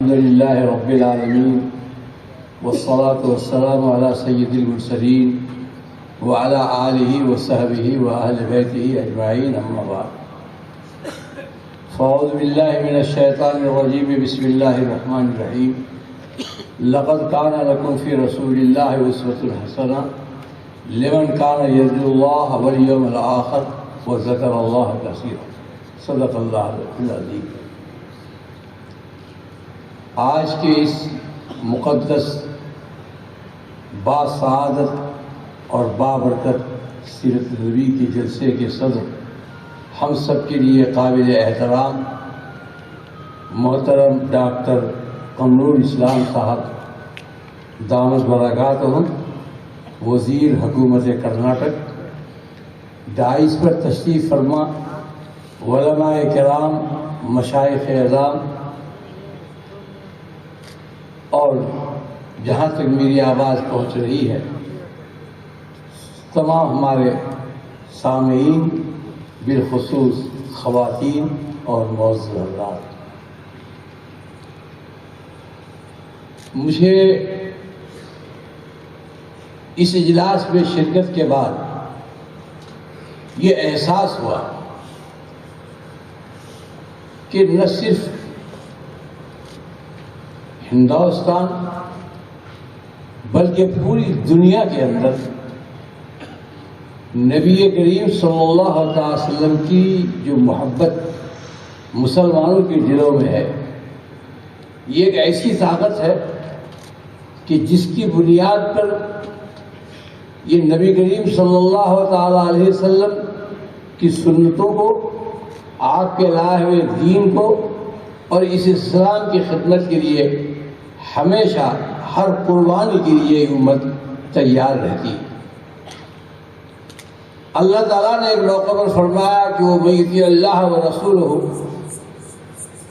الحمد لله رب العالمين والصلاة والسلام على سيد المرسلين وعلى آله وصحبه وأهل بيته أجمعين أما بعد فأعوذ بالله من الشيطان الرجيم بسم الله الرحمن الرحيم لقد كان لكم في رسول الله أسوة حسنة لمن كان يرجو الله واليوم الآخر وذكر الله كثيرا صدق الله العظيم۔ آج کے اس مقدس باسعادت اور بابرکت سیرت نبی کے جلسے کے صدر ہم سب کے لیے قابل احترام محترم ڈاکٹر قمرول اسلام صاحب دامت برکاتہم وزیر حکومت کرناٹک ڈائز پر تشریف فرما علماء کرام مشائخ اعظام اور جہاں تک میری آواز پہنچ رہی ہے تمام ہمارے سامعین بالخصوص خواتین اور معزز حضرات، مجھے اس اجلاس میں شرکت کے بعد یہ احساس ہوا کہ نہ صرف ہندوستان بلکہ پوری دنیا کے اندر نبی کریم صلی اللہ علیہ وسلم کی جو محبت مسلمانوں کے دلوں میں ہے، یہ ایک ایسی طاقت ہے کہ جس کی بنیاد پر یہ نبی کریم صلی اللہ تعالی علیہ وسلم کی سنتوں کو، آپ کے لائے ہوئے دین کو اور اس اسلام کی خدمت کے لیے ہمیشہ ہر قربانی کے لیے یہ امت تیار رہتی۔ اللہ تعالیٰ نے ایک موقع پر فرمایا کہ وہ من یطیع اللہ ورسولہ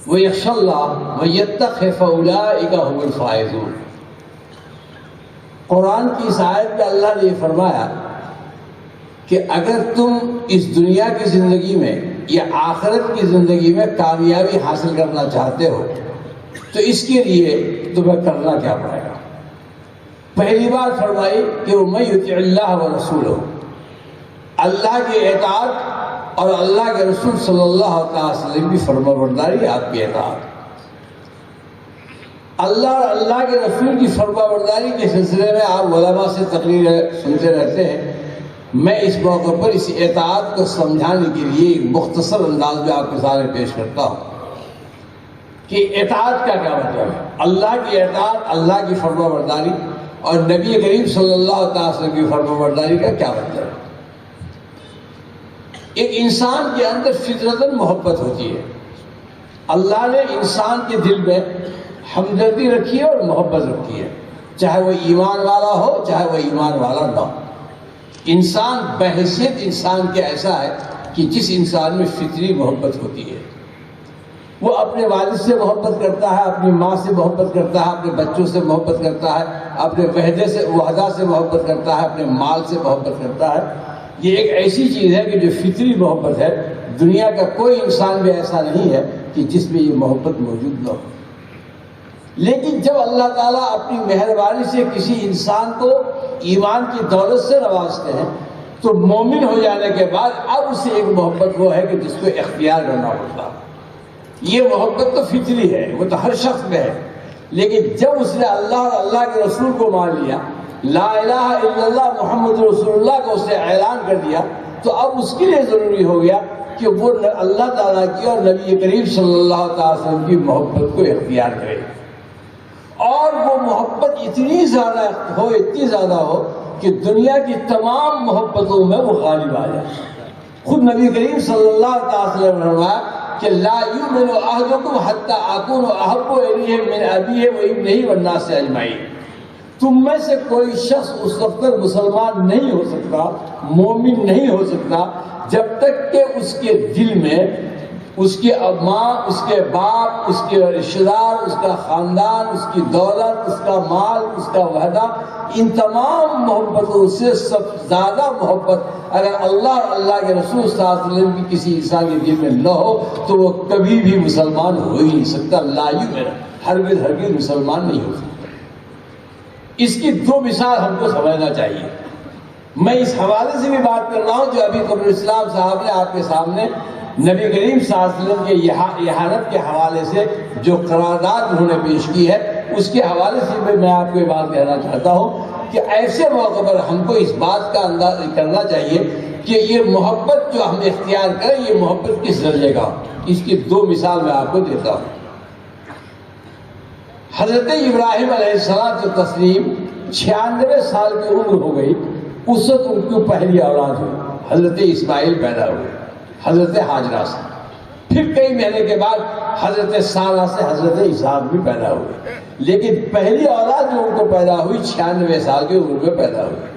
ویخشی اللہ ویتقہ فاولئک هم الفائزون۔ قرآن کی اس آیت میں اللہ نے یہ فرمایا کہ اگر تم اس دنیا کی زندگی میں یا آخرت کی زندگی میں کامیابی حاصل کرنا چاہتے ہو تو اس کے لیے تمہیں کرنا کیا پڑے گا؟ پہلی بات فرمائی کہ وہ من یطیع اللہ ورسولہ، اللہ کی اطاعت اور اللہ کے رسول صلی اللہ علیہ وسلم کی فرمانبرداری، آپ کی اطاعت۔ اللہ اور اللہ کے رسول کی فرمانبرداری کے سلسلے میں آپ علماء سے تقریر سنتے رہتے ہیں۔ میں اس موقع پر اس اطاعت کو سمجھانے کے لیے ایک مختصر انداز میں آپ کے سامنے پیش کرتا ہوں کہ اطاعت کا کیا مطلب ہے، اللہ کی اطاعت، اللہ کی فرمانبرداری اور نبی کریم صلی اللہ علیہ وسلم کی فرمانبرداری کا کیا مطلب ہے۔ ایک انسان کے اندر فطرتاً محبت ہوتی ہے، اللہ نے انسان کے دل میں ہمدردی رکھی ہے اور محبت رکھی ہے، چاہے وہ ایمان والا ہو چاہے وہ ایمان والا نہ ہو۔ انسان بحیثیت انسان کے ایسا ہے کہ جس انسان میں فطری محبت ہوتی ہے، وہ اپنے والد سے محبت کرتا ہے، اپنی ماں سے محبت کرتا ہے، اپنے بچوں سے محبت کرتا ہے، اپنے وحدہ سے محبت کرتا ہے، اپنے مال سے محبت کرتا ہے۔ یہ ایک ایسی چیز ہے کہ جو فطری محبت ہے، دنیا کا کوئی انسان بھی ایسا نہیں ہے کہ جس میں یہ محبت موجود نہ ہو۔ لیکن جب اللہ تعالیٰ اپنی مہربانی سے کسی انسان کو ایمان کی دولت سے نوازتے ہیں تو مومن ہو جانے کے بعد اب اسے ایک محبت وہ ہے کہ جس کو اختیار کرنا پڑتا۔ یہ محبت تو فطری ہے، وہ تو ہر شخص میں ہے، لیکن جب اس نے اللہ اور اللہ کے رسول کو مان لیا، لا الہ الا اللہ محمد رسول اللہ کو اس نے اعلان کر دیا، تو اب اس کے لیے ضروری ہو گیا کہ وہ اللہ تعالیٰ کی اور نبی کریم صلی اللہ علیہ وسلم کی محبت کو اختیار کرے، اور وہ محبت اتنی زیادہ ہو کہ دنیا کی تمام محبتوں میں وہ غالب آ جائے۔ خود نبی کریم صلی اللہ علیہ وسلم نے فرمایا کہ لا یؤمن احدکم حتی اکون احب الیہ من ابیہ و ابنہ والناس اجمعین۔ تم میں سے کوئی شخص اس وقت تک مسلمان نہیں ہو سکتا، مومن نہیں ہو سکتا، جب تک کہ اس کے دل میں اس کے ماں، اس کے باپ، اس کے رشتہ دار، اس کا خاندان، اس کی دولت، اس کا مال، اس کا وحدہ، ان تمام محبتوں سے سب زیادہ محبت اگر اللہ اور اللہ کے رسول صلی اللہ علیہ وسلم کی کسی انسان کے دل میں نہ ہو تو وہ کبھی بھی مسلمان ہو ہی نہیں سکتا۔ لا یؤمن ہرگز ہرگز مسلمان نہیں ہو سکتا۔ اس کی دو مثال ہم کو سمجھنا چاہیے۔ میں اس حوالے سے بھی بات کر رہا ہوں جو ابھی قمر اسلام صاحب نے آپ کے سامنے نبی کریم صلی اللہ علیہ وسلم کے احانت کے حوالے سے جو قرارداد انہوں نے پیش کی ہے، اس کے حوالے سے میں آپ کو یہ بات کہنا چاہتا ہوں کہ ایسے موقع پر ہم کو اس بات کا اندازہ کرنا چاہیے کہ یہ محبت جو ہم اختیار کریں یہ محبت کس درجے کا ہو۔ اس کی دو مثال میں آپ کو دیتا ہوں۔ حضرت ابراہیم علیہ السلام سے تسلیم 96 سال کی عمر ہو گئی، اس وقت ان کی پہلی اولاد ہوئی، حضرت اسماعیل پیدا ہوئے حضرت ہاجرہ سے۔ پھر کئی مہینے کے بعد حضرت سارہ سے حضرت اسحاق بھی پیدا ہوئے، لیکن پہلی اولاد جو ان کو پیدا ہوئی 96 سال کی عمر میں پیدا ہوئی۔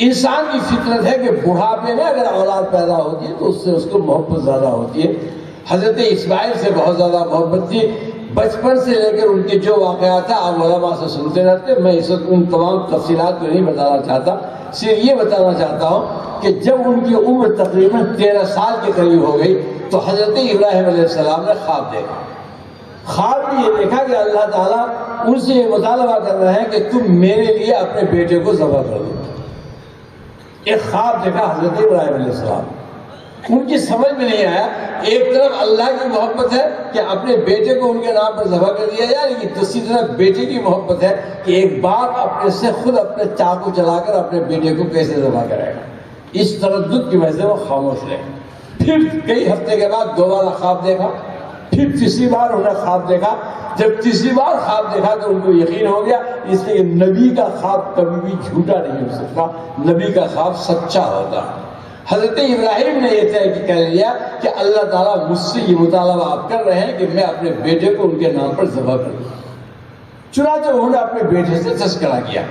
انسان کی فطرت ہے کہ بڑھاپے میں اگر اولاد پیدا ہوتی ہے تو اس سے اس کو محبت زیادہ ہوتی ہے۔ حضرت اسماعیل سے بہت زیادہ محبت تھی، بچپن سے لے کر ان کے جو واقعات تھا آپ علماء سے سنتے رہتے، میں اس وقت ان تمام تفصیلات کو نہیں بتانا چاہتا، صرف یہ بتانا چاہتا ہوں کہ جب ان کی عمر تقریباً 13 سال کے قریب ہو گئی تو حضرت ابراہیم علیہ السلام نے خواب دیکھا۔ خواب میں یہ دیکھا کہ اللہ تعالیٰ ان سے یہ مطالبہ کر رہے ہیں کہ تم میرے لیے اپنے بیٹے کو ذبح کر دو۔ ایک خواب دیکھا حضرت ابراہیم علیہ السلام، ان کی سمجھ میں نہیں آیا، ایک طرف اللہ کی محبت ہے کہ اپنے بیٹے کو ان کے نام پر ذبح کر دیا جائے، لیکن دوسری طرف بیٹے کی محبت ہے کہ ایک باپ اپنے سے خود اپنے چاقو چلا کر اپنے بیٹے کو کیسے ذبح کرے گا۔ اس تردد کی وجہ سے وہ خاموش رہے۔ پھر کئی ہفتے کے بعد دوبارہ خواب دیکھا، پھر تیسری بار انہوں نے خواب دیکھا۔ جب تیسری بار خواب دیکھا تو ان کو یقین ہو گیا، اس لیے نبی کا خواب کبھی بھی جھوٹا نہیں ہو سکتا، نبی کا خواب سچا ہوتا ہے۔ حضرت ابراہیم نے یہ طے کر لیا کہ اللہ تعالیٰ مجھ سے یہ مطالبہ آپ کر رہے ہیں کہ میں اپنے بیٹے کو ان کے نام پر ذبح کروں۔ چنانچہ انہوں نے اپنے بیٹے سے تذکرہ کیا،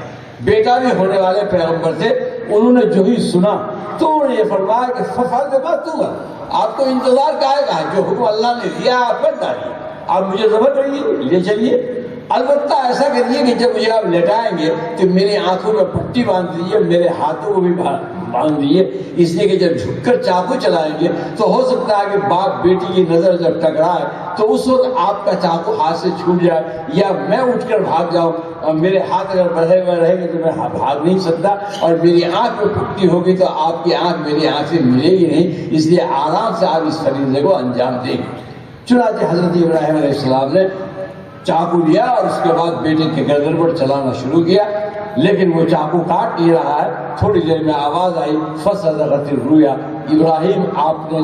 بیٹا بھی ہونے والے پیغمبر تھے، انہوں نے جو ہی سنا تو انہوں نے یہ فرمایا کہ ففعل بما تؤمر، آپ کو انتظار کا ہے، جو حکم اللہ نے دیا آپ پر ڈالیے، آپ مجھے ذبح کریے، لے چلیے۔ البتہ ایسا کریے کہ جب مجھے آپ لٹائیں گے تو میری آنکھوں میں پٹی باندھ دیجیے، میرے ہاتھوں کو بھی باندھ دیجیے، اس لیے کہ جب جھک کر چاقو چلائیں گے تو ہو سکتا ہے کہ باپ بیٹی کی نظر جب ٹکرائے تو اس وقت آپ کا چاقو ہاتھ سے چھوٹ جائے، یا میں اٹھ کر بھاگ جاؤں، اور میرے ہاتھ اگر بڑھے ہوئے رہیں گے تو میں بھاگ نہیں سکتا، اور میری آنکھ میں پٹی ہوگی تو آپ کی آنکھ میری آنکھ سے ملے گی نہیں، اس لیے آرام سے آپ اس فریضے کو انجام دیں گے۔ چنانچہ حضرت ابراہیم علیہ السلام نے چاقو لیا اور اس کے بعد بیٹے کے گردن پر چلانا شروع کیا، لیکن وہ چاقو کاٹ نہیں رہا ہے۔ تھوڑی دیر میں آواز آئی، فصدقت الرؤیا، ابراہیم آپ کو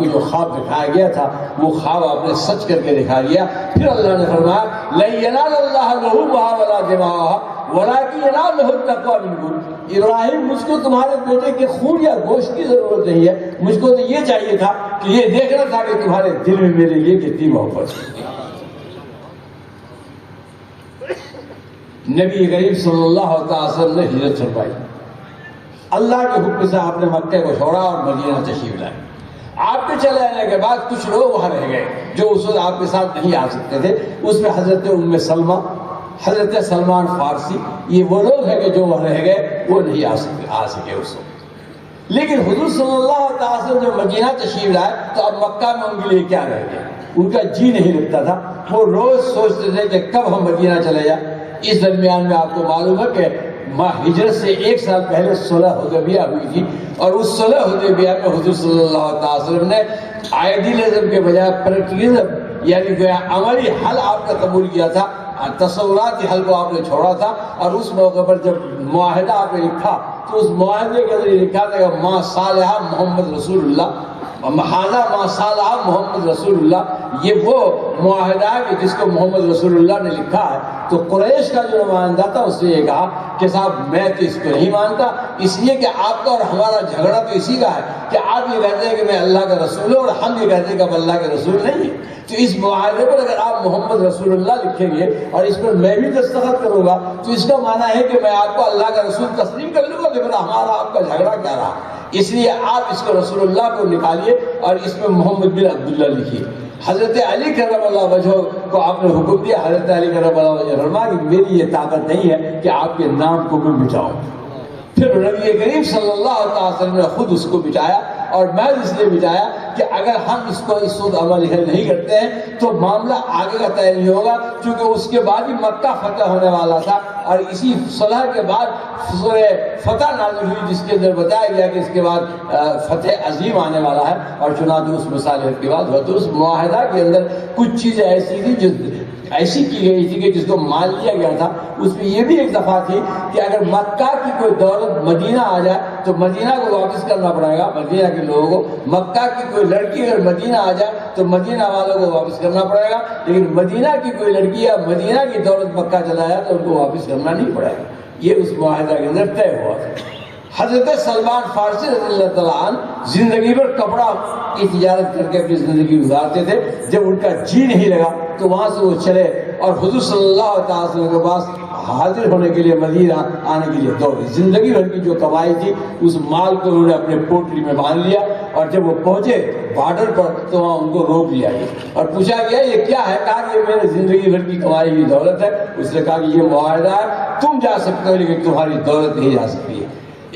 جو خواب دکھایا گیا تھا وہ خواب آپ نے سچ کر کے دکھا دیا۔ پھر اللہ نے فرمایا لن ینال اللہ لحومها ولا دماؤها ولکن ینالہ التقوی منکم، ابراہیم مجھ کو تمہارے بیٹے کے خون یا گوشت کی ضرورت نہیں ہے، مجھ کو تو یہ چاہیے تھا کہ یہ دیکھنا تھا کہ تمہارے دل میں میرے لیے کتنی محبت ہے۔ نبی کریم صلی اللہ علیہ وسلم نے ہجرت فرمائی، اللہ کے حکم سے آپ نے مکہ کو چھوڑا اور مدینہ تشریف لائے۔ آپ کے چلے آنے کے بعد کچھ لوگ وہاں رہ گئے جو اس وقت آپ کے ساتھ نہیں آ سکتے تھے، اس میں حضرت ام سلمہ، حضرت سلمان فارسی، یہ وہ لوگ ہیں کہ جو وہاں رہ گئے، وہ نہیں آ سکے اس وقت۔ لیکن حضور صلی اللہ علیہ وسلم جب مدینہ تشریف لائے تو اب مکہ میں ان کے لیے کیا رہ گیا، ان کا جی نہیں لگتا تھا، وہ روز سوچتے تھے کہ کب ہم مدینہ چلے جائیں۔ اس درمیان میں آپ کو معلوم ہے کہ ہجرت سے 1 سال پہلے صلح حدیبیہ ہوئی تھی، اور اس صلح حدیبیہ میں حضور صلی اللہ علیہ وسلم نے آئیڈیلزم کے بجائے پریکٹیکلزم یعنی گویا عملی حل آپ نے قبول کیا تھا، تصوراتی حل کو آپ نے چھوڑا تھا، اور اس موقع پر جب معاہدہ آپ نے لکھا تو اس معاہدے کے اندر لکھا تھا کہ ما صالح محمد رسول اللہ، محاذہ ما صالح محمد رسول اللہ، یہ وہ معاہدہ ہے کہ جس کو محمد رسول اللہ نے لکھا ہے۔ تو قریش کا جو نمائندہ تھا اس نے یہ کہا کہ صاحب میں تو اس کو نہیں مانتا، اس لیے کہ آپ کا اور ہمارا جھگڑا تو اسی کا ہے کہ آپ یہ کہتے ہیں کہ میں اللہ کا رسول ہوں اور ہم یہ کہتے ہیں کہ اب اللہ کے رسول نہیں ہے، تو اس معاہدے پر اگر آپ محمد رسول اللہ لکھیں گے اور اس پر میں بھی دستخط کروں گا تو اس کا معنی ہے کہ میں آپ کو اللہ کا رسول تسلیم کر لوں گا، لیکن ہمارا آپ کا جھگڑا کیا رہا، اس لیے آپ اس کو رسول اللہ کو نکالیے اور اس میں محمد بن عبداللہ لکھیے۔ حضرت علی کرم اللہ وجہ کو آپ نے حکم دیا، حضرت علی کرم اللہ وجہ فرمایا کہ میری یہ طاقت نہیں ہے کہ آپ کے نام کو میں مٹاؤں۔ پھر نبی کریم صلی اللہ علیہ وسلم نے خود اس کو مٹایا، اور محض اس لیے مٹایا کہ اگر ہم اس کو اس وقت عمل نہیں کرتے ہیں تو معاملہ آگے کا طے نہیں ہوگا، چونکہ اس کے بعد ہی مکہ فتح ہونے والا تھا، اور اسی صلح کے بعد سورہ فتح نازل ہوئی جس کے اندر بتایا گیا کہ اس کے بعد فتح عظیم آنے والا ہے، اور چنانچہ اس مصالحت کے بعد اس معاہدہ کے اندر کچھ چیزیں ایسی تھی جو ایسی کی گئی تھی کہ جس کو مان لیا گیا تھا۔ اس میں یہ بھی ایک دفعہ تھی کہ اگر مکہ کی کوئی دولت مدینہ آ جائے تو مدینہ کو واپس کرنا پڑے گا، مدینہ کے لوگوں کو۔ مکہ کی کوئی لڑکی اگر مدینہ آ جائے تو مدینہ والوں کو واپس کرنا پڑے گا، لیکن مدینہ کی کوئی لڑکی یا مدینہ کی دولت مکہ چلا جائے تو ان کو واپس کرنا نہیں پڑے گا۔ یہ اس معاہدہ کے اندر طے ہوا تھا۔ حضرت سلمان فارسی رضی اللہ تعالیٰ عنہ زندگی بھر کپڑا کی تجارت کر کے اپنی زندگی گزارتے تھے۔ جب ان کا جی نہیں لگا تو وہاں سے وہ چلے اور حضور صلی اللہ علیہ وسلم کے پاس حاضر ہونے کے لیے مدینہ آنے کے لیے دوڑے۔ زندگی بھر کی جو کمائی تھی اس مال کو انہوں نے اپنے پوٹلی میں باندھ لیا، اور جب وہ پہنچے بارڈر پر تو وہاں ان کو روک لیا گیا اور پوچھا گیا یہ کیا ہے؟ کہا کہ یہ میرے زندگی بھر کی کمائی ہوئی دولت ہے۔ اس نے کہا کہ یہ معاہدہ ہے، تم جا سکتے ہو لیکن تمہاری دولت نہیں جا سکتی ہے۔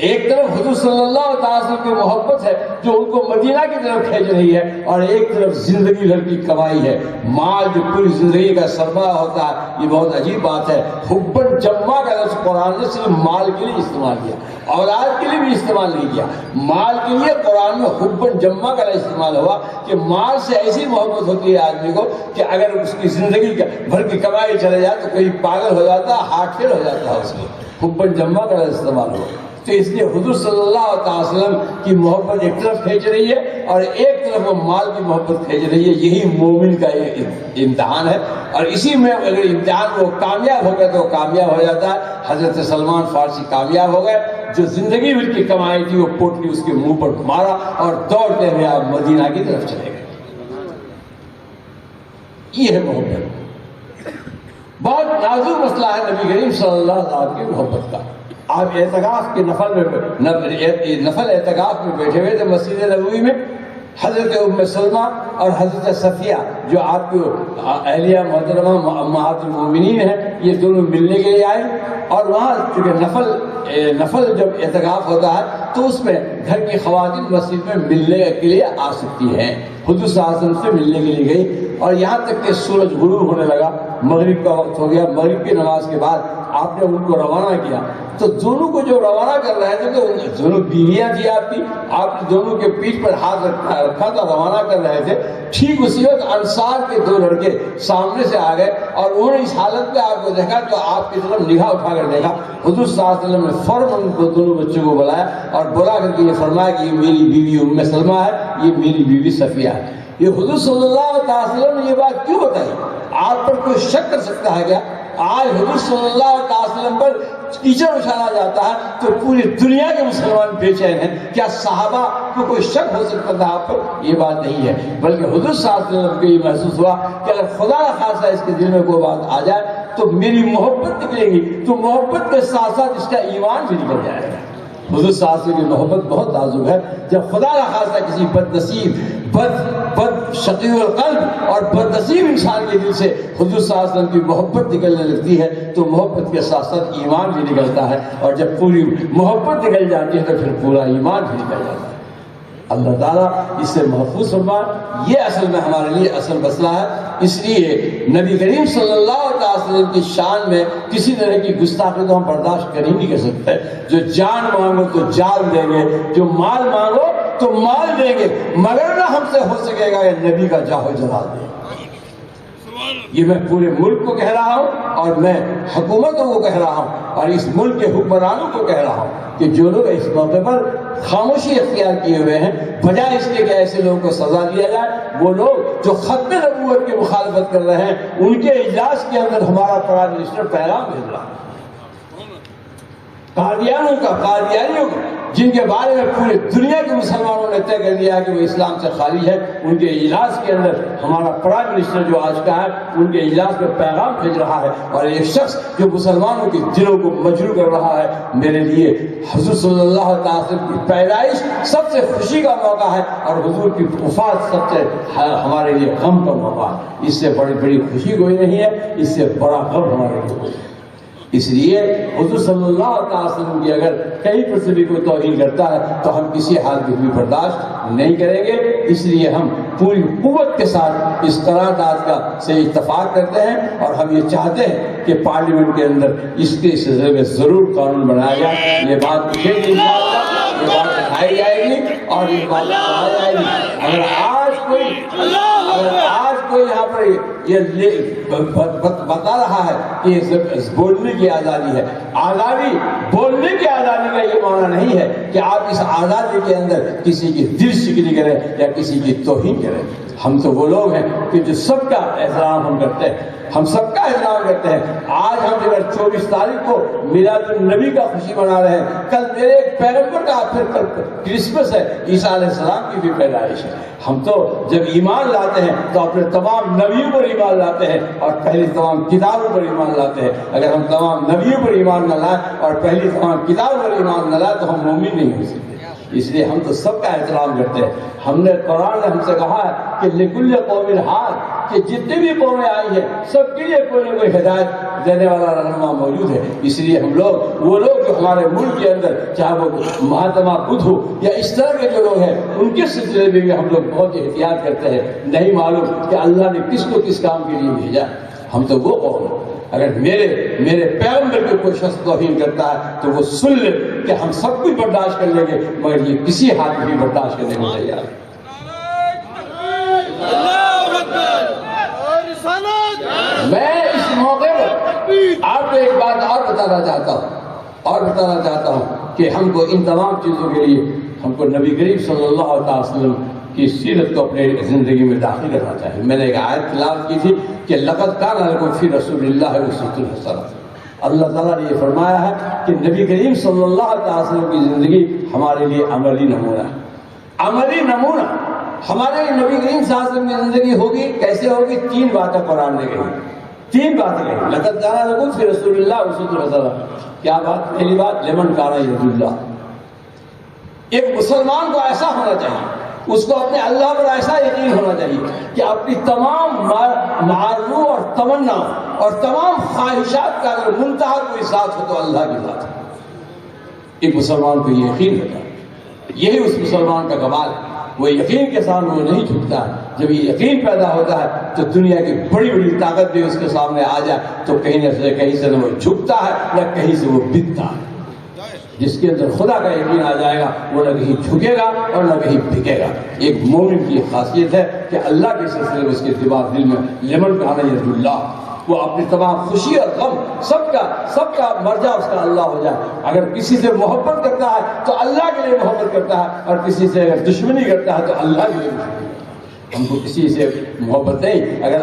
ایک طرف حضور صلی اللہ علیہ وسلم کی محبت ہے جو ان کو مدینہ کی طرف کھینچ رہی ہے، اور ایک طرف زندگی بھر کی کمائی ہے، مال جو پوری زندگی کا سرمایہ ہوتا ہے۔ یہ بہت عجیب بات ہے، حباً جمع کا لفظ قرآن نے صرف مال کے لیے استعمال کیا، اولاد کے لیے بھی استعمال نہیں کیا، مال کے لیے قرآن میں حباً جمع کا استعمال ہوا کہ مال سے ایسی محبت ہوتی ہے آدمی کو کہ اگر اس کی زندگی بھر کی کمائی چلے جائے تو کوئی پاگل ہو جاتا ہے، ہارٹ فیل ہو جاتا ہے اس کو۔ حباً جمع کا استعمال ہوا، تو اس لیے حضور صلی اللہ علیہ وسلم کی محبت ایک طرف کھینچ رہی ہے اور ایک طرف وہ مال کی محبت کھینچ رہی ہے۔ یہی مومن کا امتحان ہے، اور اسی میں اگر امتحان وہ کامیاب ہو گیا تو وہ کامیاب ہو جاتا ہے۔ حضرت سلمان فارسی کامیاب ہو گئے، جو زندگی بھر کی کمائی تھی وہ پوٹلی اس کے منہ پر مارا اور دوڑتے ہوئے آپ مدینہ کی طرف چلے گئے۔ یہ ہے محبت، بہت نازک مسئلہ ہے نبی کریم صلی اللہ علیہ وسلم کی محبت کا۔ آپ اعتکاف کے نفل اعتکاف میں بیٹھے ہوئے تھے مسجد نبوی میں، حضرت ام سلمہ اور حضرت صفیہ جو آپ کی اہلیہ محترمہ امہات المومنین ہیں، یہ دونوں ملنے کے لیے آئے، اور وہاں چونکہ نفل جب اعتکاف ہوتا ہے تو اس میں گھر کی خواتین مسجد میں ملنے کے لیے آ سکتی ہیں۔ حضور صلی اللہ علیہ وسلم سے ملنے کے لیے گئی، اور یہاں تک کہ سورج غروب ہونے لگا، مغرب کا وقت ہو گیا۔ مغرب کی نماز کے بعد آپ نے ان کو روانہ کیا، تو دونوں کو جو روانہ کر رہے تھے تو دونوں بیویاں تھی آپ کی، آپ نے دونوں کے پیٹھ پر ہاتھ رکھا تھا، روانہ کر رہے تھے۔ ٹھیک اسی وقت انصار کے دو لڑکے سامنے سے آ گئے، اور انہوں نے اس حالت میں آپ کو دیکھا تو آپ کی طرف نگاہ اٹھا کر دیکھا۔ حضور صلی اللہ علیہ وسلم نے فوراً ان کو دونوں بچوں کو بلایا اور بلا کر کے یہ فرمایا کہ یہ میری بیوی ام سلمہ ہے، یہ میری بیوی صفیہ ہے۔ یہ حضور صلی اللہ علیہ وسلم نے یہ بات کیوں بتائی؟ آپ پر کوئی شک کر سکتا ہے کیا؟ آج حضور صلی اللہ علیہ وسلم پر کیچڑ اچھالا جاتا ہے تو پوری دنیا کے مسلمان بے چین ہیں، کیا صحابہ کو کوئی شک ہو سکتا تھا آپ پر؟ یہ بات نہیں ہے، بلکہ حضور صلی اللہ علیہ وسلم کو یہ محسوس ہوا کہ اگر خدا نخواستہ اس کے دل میں کوئی بات آ جائے تو میری محبت نکلے گی، تو محبت کے ساتھ ساتھ اس کا ایمان بھی نکل جائے گا۔ حضور صلی اللہ علیہ وسلم کی محبت بہت نازک ہے۔ جب خدا نخواستہ کسی بد نصیب، بد شقی القلب اور بد نصیب انسان کے دل سے حضور صلی اللہ علیہ وسلم کی محبت نکلنے لگتی ہے تو محبت کے ساتھ ساتھ ایمان بھی نکلتا ہے، اور جب پوری محبت نکل جاتی ہے تو پھر پورا ایمان بھی نکل جاتا ہے۔ اللہ تعالیٰ اس سے محفوظ فرمائے۔ یہ اصل میں ہمارے لیے اصل مسئلہ ہے۔ اس لیے نبی کریم صلی اللہ علیہ وسلم کی شان میں کسی طرح کی گستاخی تو ہم برداشت کر ہی نہیں کر سکتے۔ جو جان مانگو تو جان دیں گے، جو مال مانگو تو مال دیں گے، مگر نہ ہم سے ہو سکے گا کہ نبی کا جاہ و جلال دیں۔ یہ میں پورے ملک کو کہہ رہا ہوں، اور میں حکومتوں کو کہہ رہا ہوں، اور اس ملک کے حکمرانوں کو کہہ رہا ہوں کہ جو لوگ اس موقع پر خاموشی اختیار کیے ہوئے ہیں، بجائے اس کے کہ ایسے لوگوں کو سزا دیا جائے، وہ لوگ جو ختم نبوت کی مخالفت کر رہے ہیں ان کے اجلاس کے اندر ہمارا پرائم منسٹر پیغام بھیج رہا ہے۔ قادیانیوں کا جن کے بارے میں پوری دنیا کے مسلمانوں نے طے کر دیا ہے کہ وہ اسلام سے خالی ہے، ان کے اجلاس کے اندر ہمارا پرائم منسٹر جو آج کا ہے ان کے اجلاس میں پیغام بھیج رہا ہے، اور ایک شخص جو مسلمانوں کے دلوں کو مجروح کر رہا ہے۔ میرے لیے حضور صلی اللہ علیہ وسلم کی پیدائش سب سے خوشی کا موقع ہے، اور حضور کی وفات سب سے ہمارے لیے غم کا موقع ہے۔ اس سے بڑی خوشی کوئی نہیں ہے، اس سے بڑا غم ہمارے لیے کوئی نہیں۔ اس لیے حضور صلی اللہ علیہ وسلم کی اگر کہیں پر سے بھی کوئی توہین کرتا ہے تو ہم کسی حال میں بھی برداشت نہیں کریں گے. اس لیے ہم پوری قوت کے ساتھ اس قرارداد کا سے اتفاق کرتے ہیں اور ہم یہ چاہتے ہیں کہ پارلیمنٹ کے اندر اس کے سلسلے میں ضرور قانون بنایا جائے. یہ بات اٹھے گی، یہ بات اٹھائی جائے گی اور یہ بات بڑھائی جائے گی. اگر آج کوئی یہاں پر یہ بتا رہا ہے کہ بولنے کی آزادی ہے، آزادی بولنے کی آزادی کا یہ معنی نہیں ہے کہ آپ اس آزادی کے اندر کسی کی دل شکنی کریں یا کسی کی توہین کریں. ہم تو وہ لوگ ہیں کہ جو سب کا احترام ہم کرتے ہیں، ہم سب کا احترام کرتے ہیں. آج ہم اگر 24 تاریخ کو میلاد النبی کا خوشی منا رہے ہیں، کل میرے ایک پیغمبر کا پھر کل کرسمس ہے، عیسیٰ علیہ السلام کی بھی پیدائش ہے. ہم تو جب ایمان لاتے ہیں تو اپنے تمام نبیوں پر ایمان لاتے ہیں اور پہلی تمام کتابوں پر ایمان لاتے ہیں. اگر ہم تمام نبیوں پر ایمان نہ لائیں اور پہلی تمام کتابوں پر ایمان نہ لائیں تو ہم مومن نہیں ہو سکتے. اس لیے ہم تو سب کا احترام کرتے ہیں. ہم نے قرآن نے ہم سے کہا ہے کہ لکل قوم ہاد، کہ جتنی بھی قومیں آئی ہیں سب کے لیے کوئی نہ کوئی ہدایت دینے والا رہنما موجود ہے. اس لیے ہم لوگ وہ لوگ جو ہمارے ملک کے اندر چاہے وہ مہاتما بدھ ہو یا اس طرح کے جو لوگ ہیں ان کے سلسلے میں بھی ہم لوگ بہت احتیاط کرتے ہیں. نہیں معلوم کہ اللہ نے کس کو کس کام کے لیے بھیجا. ہم تو وہ قوم ہیں، اگر میرے پیغمبر کو کوئی شخص توہین کرتا ہے تو وہ سن لے کہ ہم سب کچھ برداشت کر لیں گے مگر یہ کسی حال میں بھی برداشت کرنے کو تیار ہے. میں اس موقع پر آپ کو ایک بات اور بتانا چاہتا ہوں کہ ہم کو ان تمام چیزوں کے لیے ہم کو نبی کریم صلی اللہ علیہ وسلم کی سیرت کو اپنے زندگی میں داخل کرنا چاہیے. میں نے ایک آیت تلاوت کی تھی کہ لقد کان لکم فی رسول اللہ اسوۃ حسنہ. اللہ تعالیٰ نے یہ فرمایا ہے کہ نبی کریم صلی اللہ علیہ وسلم کی زندگی ہمارے لیے عملی نمونہ ہے. عملی نمونہ ہمارے نبی کریم صلی اللہ علیہ وسلم کی زندگی ہوگی کیسے ہوگی؟ 3 باتیں قرآن نے کہی، 3 باتیں کہی. لقد کان لکم فی رسول اللہ اسوۃ حسنہ. کیا بات؟ پہلی بات لمن کان یرجو اللہ. ایک مسلمان کو ایسا ہونا چاہیے، اس کو اپنے اللہ پر ایسا یقین ہونا چاہیے کہ اپنی تمام معارضوں اور تمنا اور تمام خواہشات کا اگر منتہا کوئی ذات ہو تو اللہ کی ذات ہے. ایک مسلمان کو یہ یقین ہوتا ہے. یہی اس مسلمان کا کمال ہے. وہ یقین کے سامنے وہ نہیں جھکتا ہے. جب یہ یقین پیدا ہوتا ہے تو دنیا کی بڑی بڑی طاقت بھی اس کے سامنے آ جائے تو کہیں سے نہ وہ جھکتا ہے نہ کہیں سے وہ بکتا ہے. جس کے اندر خدا کا یقین آ جائے گا وہ نہ کہیں جھکے گا اور نہ کہیں بکے گا. ایک مومن کی خاصیت ہے کہ اللہ کے سلسلے میں اس کے دماغ دل میں لمن کان یرجو اللہ، وہ اپنی تمام خوشی اور غم سب کا مرجع اس کا اللہ ہو جائے. اگر کسی سے محبت کرتا ہے تو اللہ کے لیے محبت کرتا ہے اور کسی سے اگر دشمنی کرتا ہے تو اللہ کے لیے دشمنی. ہم کو کسی سے محبت نہیں، اگر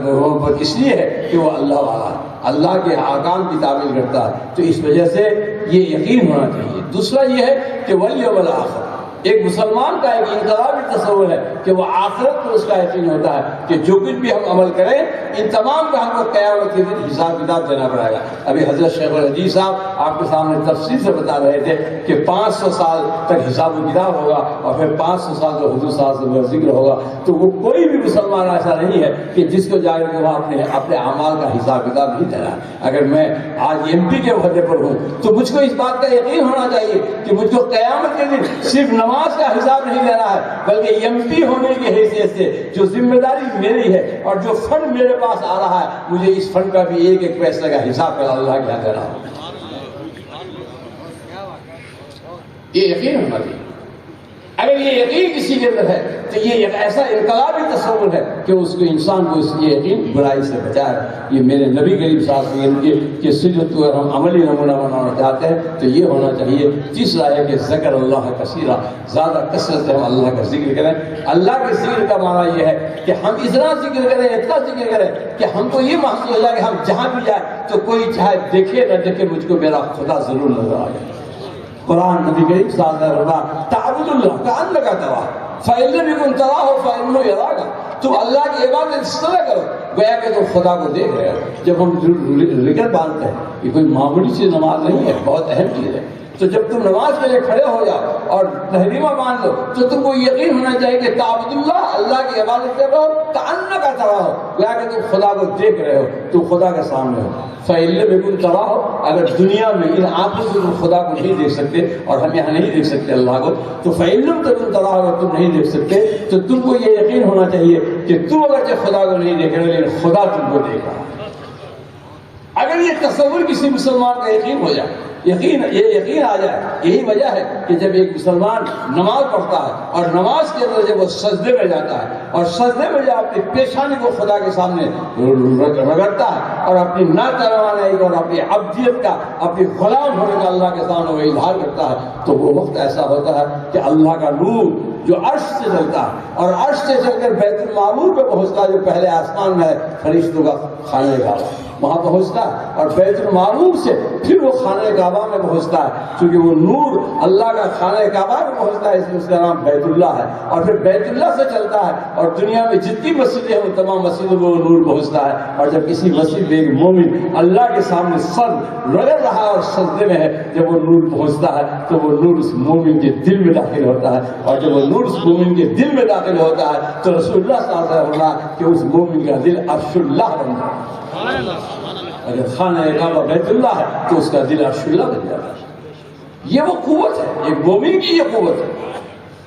محبت اس لیے ہے کہ وہ اللہ والا ہے، اللہ کے احکام کی تعمیل کرتا ہے تو اس وجہ سے یہ یقین ہونا چاہیے. دوسرا یہ ہے کہ والیوم الآخر. ایک مسلمان کا ایک انقلابی تصور ہے کہ وہ آخرت پر اس کا یقین ہوتا ہے کہ جو کچھ بھی ہم عمل کریں ان تمام کا ہم کو قیامت کے دن حساب کتاب دینا پڑے گا. ابھی حضرت شیخ الحدیث صاحب آپ کے سامنے تفصیل سے بتا رہے تھے کہ 500 سال تک حساب و کتاب ہوگا اور پھر 500 سال جو حضور صلی اللہ علیہ وسلم کا ذکر ہوگا. تو وہ کوئی بھی مسلمان ایسا نہیں ہے کہ جس کو جا کے وہاں اپنے اعمال کا حساب کتاب نہیں دینا. اگر میں آج MP کے عہدے پر ہوں تو مجھ کو اس بات کا یقین ہونا چاہیے کہ مجھ کو قیامت کے دن صرف نماز کا حساب نہیں لینا ہے بلکہ MP ہونے کی حیثیت سے جو ذمہ داری میری ہے اور جو فنڈ میرے پاس آ رہا ہے مجھے اس فنڈ کا بھی ایک ایک پیسے کا حساب کر اللہ کے یہاں دینا ہو. یہ یقین ہونا چاہیے. اگر یہ یقین کسی کے اندر ہے تو یہ ایک ایسا انقلابی تصور ہے کہ اس کو انسان کو اس یہ یقین برائی سے بچائے. یہ میرے نبی کریم صلی اللہ علیہ وسلم کی سیرت کو اگر ہم عملی نمونہ بنانا چاہتے ہیں تو یہ ہونا چاہیے. تیسرا ہے کہ ذکر اللہ کثیرا، زیادہ کثرت سے ہم اللہ کا ذکر کریں. اللہ کے ذکر کا معنی یہ ہے کہ ہم اتنا ذکر کریں کہ ہم کو یہ محسوس ہو جائے کہ ہم جہاں بھی جائیں تو کوئی چاہے دیکھے نہ دیکھے مجھ کو میرا خدا ضرور نظر آ جائے. قرآن نبی کریم صلی اللہ علیہ وسلم تعبد اللہ کأنک تراہ فإن لم یکن تراہ فإنہ یراک. تم اللہ کی عبادت اس طرح کرو گویا کہ تم خدا کو دیکھ رہے ہو. جب ہم رکعت باندھتے ہیں یہ کوئی معمولی چیز نماز نہیں ہے، بہت اہم چیز ہے. تو جب تم نماز کے لیے کھڑے ہو جاؤ اور تحریمہ مان لو تو تم کو یقین ہونا چاہیے کہ تعبد اللہ کی عبادت کر رہے ہو کأنک تراہ، گویا کہ تم خدا کو دیکھ رہے ہو، تم خدا کے سامنے ہو۔ فإن لم يكن تراہ، اگر دنیا میں ان آنکھوں سے تم خدا کو نہیں دیکھ سکتے، اور ہم یہاں نہیں دیکھ سکتے اللہ کو، تو فإن لم تكن تراہ، اگر تم نہیں دیکھ سکتے تو تم کو یہ یقین ہونا چاہیے کہ تم اگرچہ خدا کو نہیں دیکھ رہے لیکن خدا تم کو دیکھ رہا ہے۔ اگر یہ تصور کسی مسلمان کا یقین ہو جائے، یہ یقین آ جائے، یہی وجہ ہے کہ جب ایک مسلمان نماز پڑھتا ہے اور نماز کے اندر جب وہ سجدے میں جاتا ہے اور سجدے میں جب اپنی پیشانی کو خدا کے سامنے رگڑتا ہے اور اپنی ناتوانائی اور اپنی عبدیت کا، اپنی غلام ہونے کا اللہ کے سامنے وہ اظہار کرتا ہے، تو وہ وقت ایسا ہوتا ہے کہ اللہ کا نور جو عرش سے چلتا ہے اور عرش سے چل کر بیت المعمور پہ پہنچتا ہے جو پہلے آسمان میں ہے، فرشتوں کا خانہ کعبہ وہاں پہنچتا ہے، اور بیت المعمور سے پھر وہ خانہ کعبہ میں پہنچتا ہے، کیونکہ وہ نور اللہ کا خانہ کعبہ میں پہنچتا ہے، اس لیے اس کا نام بیت اللہ ہے، اور پھر بیت اللہ سے چلتا ہے اور دنیا میں جتنی مسجدیں ہیں ان تمام مسجدوں میں وہ نور پہنچتا ہے، اور جب کسی مسجد میں ایک مومن اللہ کے سامنے سر رگڑ رہا ہے اور سجدے میں ہے، جب وہ نور پہنچتا ہے تو وہ نور اس مومن کے دل میں داخل ہوتا ہے، اور جب وہ نور اس مومن کے دل میں داخل ہوتا ہے تو رسول اللہ صلی اللہ علیہ وسلم کہ اس مومن کا دل عرش اللہ بن جاتا ہے۔ اگر خانہ کعبہ بیت اللہ ہے تو اس کا دل عرش اللہ بن جاتا ہے۔ یہ وہ قوت ہے، ایک مومن کی یہ قوت ہے،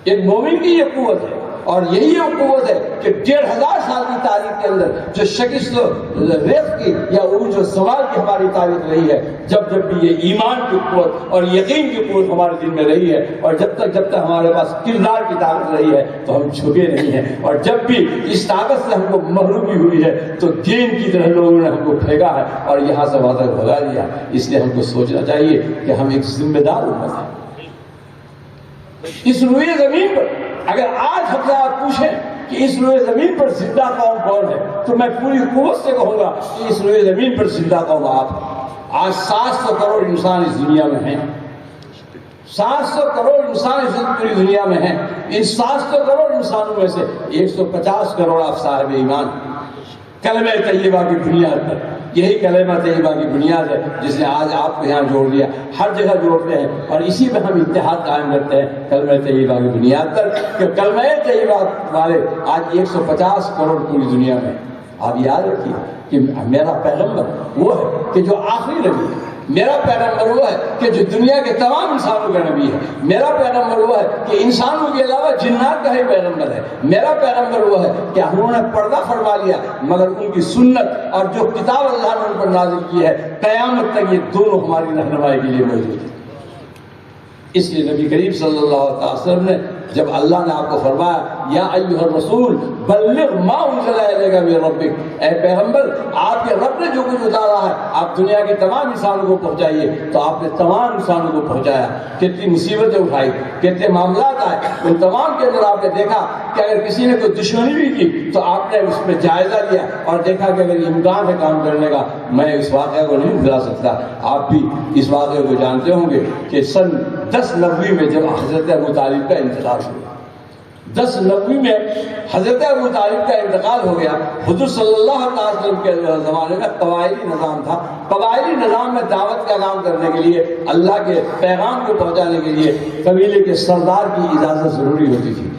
ایک مومن کی یہ قوت ہے، اور یہی وہ قوت ہے کہ 1500 سال کی تاریخ کے اندر جو شکست و ریخت کی یا عروج و زوال کی ہماری تاریخ رہی ہے، جب جب بھی یہ ایمان کی قوت اور یقین کی قوت ہمارے دل میں رہی ہے، اور جب تک ہمارے پاس کردار کی طاقت رہی ہے تو ہم جھکے نہیں ہیں، اور جب بھی اس طاقت سے ہم کو محرومی ہوئی ہے تو دین کی طرح لوگوں نے ہم کو پھینکا ہے اور یہاں سے وہاں تک بھگا دیا۔ اس لیے ہم کو سوچنا چاہیے کہ ہم ایک ذمہ دار امت ہیں۔ اس روئے زمین پر اگر آج ہم سے آپ پوچھیں کہ اس روئے زمین پر زندہ قوم کون ہے تو میں پوری قوت سے کہوں گا کہ اس روئے زمین پر زندہ قوم آپ ہیں۔ آج 700 کروڑ انسان اس دنیا میں ہیں، 700 کروڑ انسان اس پوری دنیا میں ہیں۔ ان 700 کروڑ انسانوں میں سے 150 کروڑ آپ صاحب ایمان، کلمہ طیبہ کی بنیاد پر۔ یہی کلمہ طیبہ کی بنیاد ہے جس نے آج آپ کو یہاں جوڑ دیا، ہر جگہ جوڑتے ہیں، اور اسی میں ہم اتحاد قائم کرتے ہیں کلمہ طیبہ کی بنیاد پر، کہ کلمہ طیبہ والے آج 150 کروڑ پوری دنیا میں۔ آپ یاد رکھیے کہ میرا پیغمبر وہ ہے کہ جو آخری نبی ہے، میرا پیغمبر وہ ہے کہ جو دنیا کے تمام انسانوں کا نبی ہے، میرا پیغمبر وہ ہے کہ انسانوں کے علاوہ جنات کا ہی پیغمبر ہے، میرا پیغمبر وہ ہے کہ انہوں نے پردہ فرما لیا مگر ان کی سنت اور جو کتاب اللہ نے ان پر نازل کی ہے قیامت تک یہ دونوں ہماری رہنمائی کے لیے موجود ہیں۔ اس لیے نبی کریم صلی اللہ علیہ وسلم نے جب اللہ نے آپ کو فرمایا یا ایھا الرسول بلغ ما انزل الیک من ربک، اے پیغمبر آپ کے رب نے جو کچھ اتارا ہے آپ دنیا کے تمام انسانوں کو پہنچائیے، تو آپ نے تمام انسانوں کو پہنچایا۔ کتنی مصیبتیں اٹھائی، کتنے معاملات آئے، ان تمام کے اندر آپ نے دیکھا کہ اگر کسی نے کوئی دشمنی بھی کی تو آپ نے اس میں جائزہ لیا اور دیکھا کہ اگر امکان ہے کام کرنے کا، میں اس واقعہ کو نہیں بھلا سکتا۔ آپ بھی اس واقعے کو جانتے ہوں گے کہ سن 1090 میں جب حضرت ابو طالب کا انتقال ہوا، 1090 میں حضرت ابو طالب کا انتقال ہو گیا۔ حضور صلی اللہ علیہ وسلم کے زمانے میں قبائلی نظام تھا، قبائلی نظام میں دعوت کا کام کرنے کے لیے، اللہ کے پیغام کو پہنچانے کے لیے قبیلے کے سردار کی اجازت ضروری ہوتی تھی۔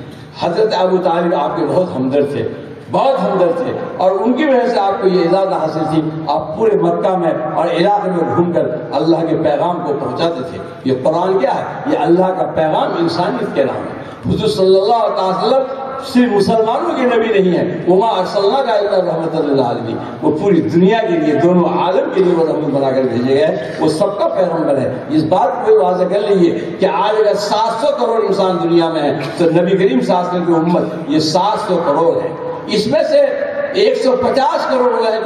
حضرت ابو طالب آپ کے بہت ہمدرد تھے، بہت ہمدرد تھے، اور ان کی وجہ سے آپ کو یہ اجازت حاصل تھی، آپ پورے مکہ میں اور علاقے میں گھوم کر اللہ کے پیغام کو پہنچاتے تھے۔ یہ قرآن کیا ہے؟ یہ اللہ کا پیغام انسانیت کے نام ہے۔ حضور صلی اللہ علیہ وسلم صرف مسلمانوں کے نبی نہیں ہے، وما ارسلناک الا رحمۃ للعالمین، وہ پوری دنیا کے لیے، دونوں عالم کے لیے وہ رحمت بنا کر بھیجے گئے، وہ سب کا پیغمبر ہے۔ اس بات کو واضح کر لیجیے کہ آج اگر 700 کروڑ انسان دنیا میں ہیں تو نبی کریم صلی اللہ علیہ وسلم کی امت یہ 700 کروڑ ہے، اس میں سے 150 کروڑ وہ ہے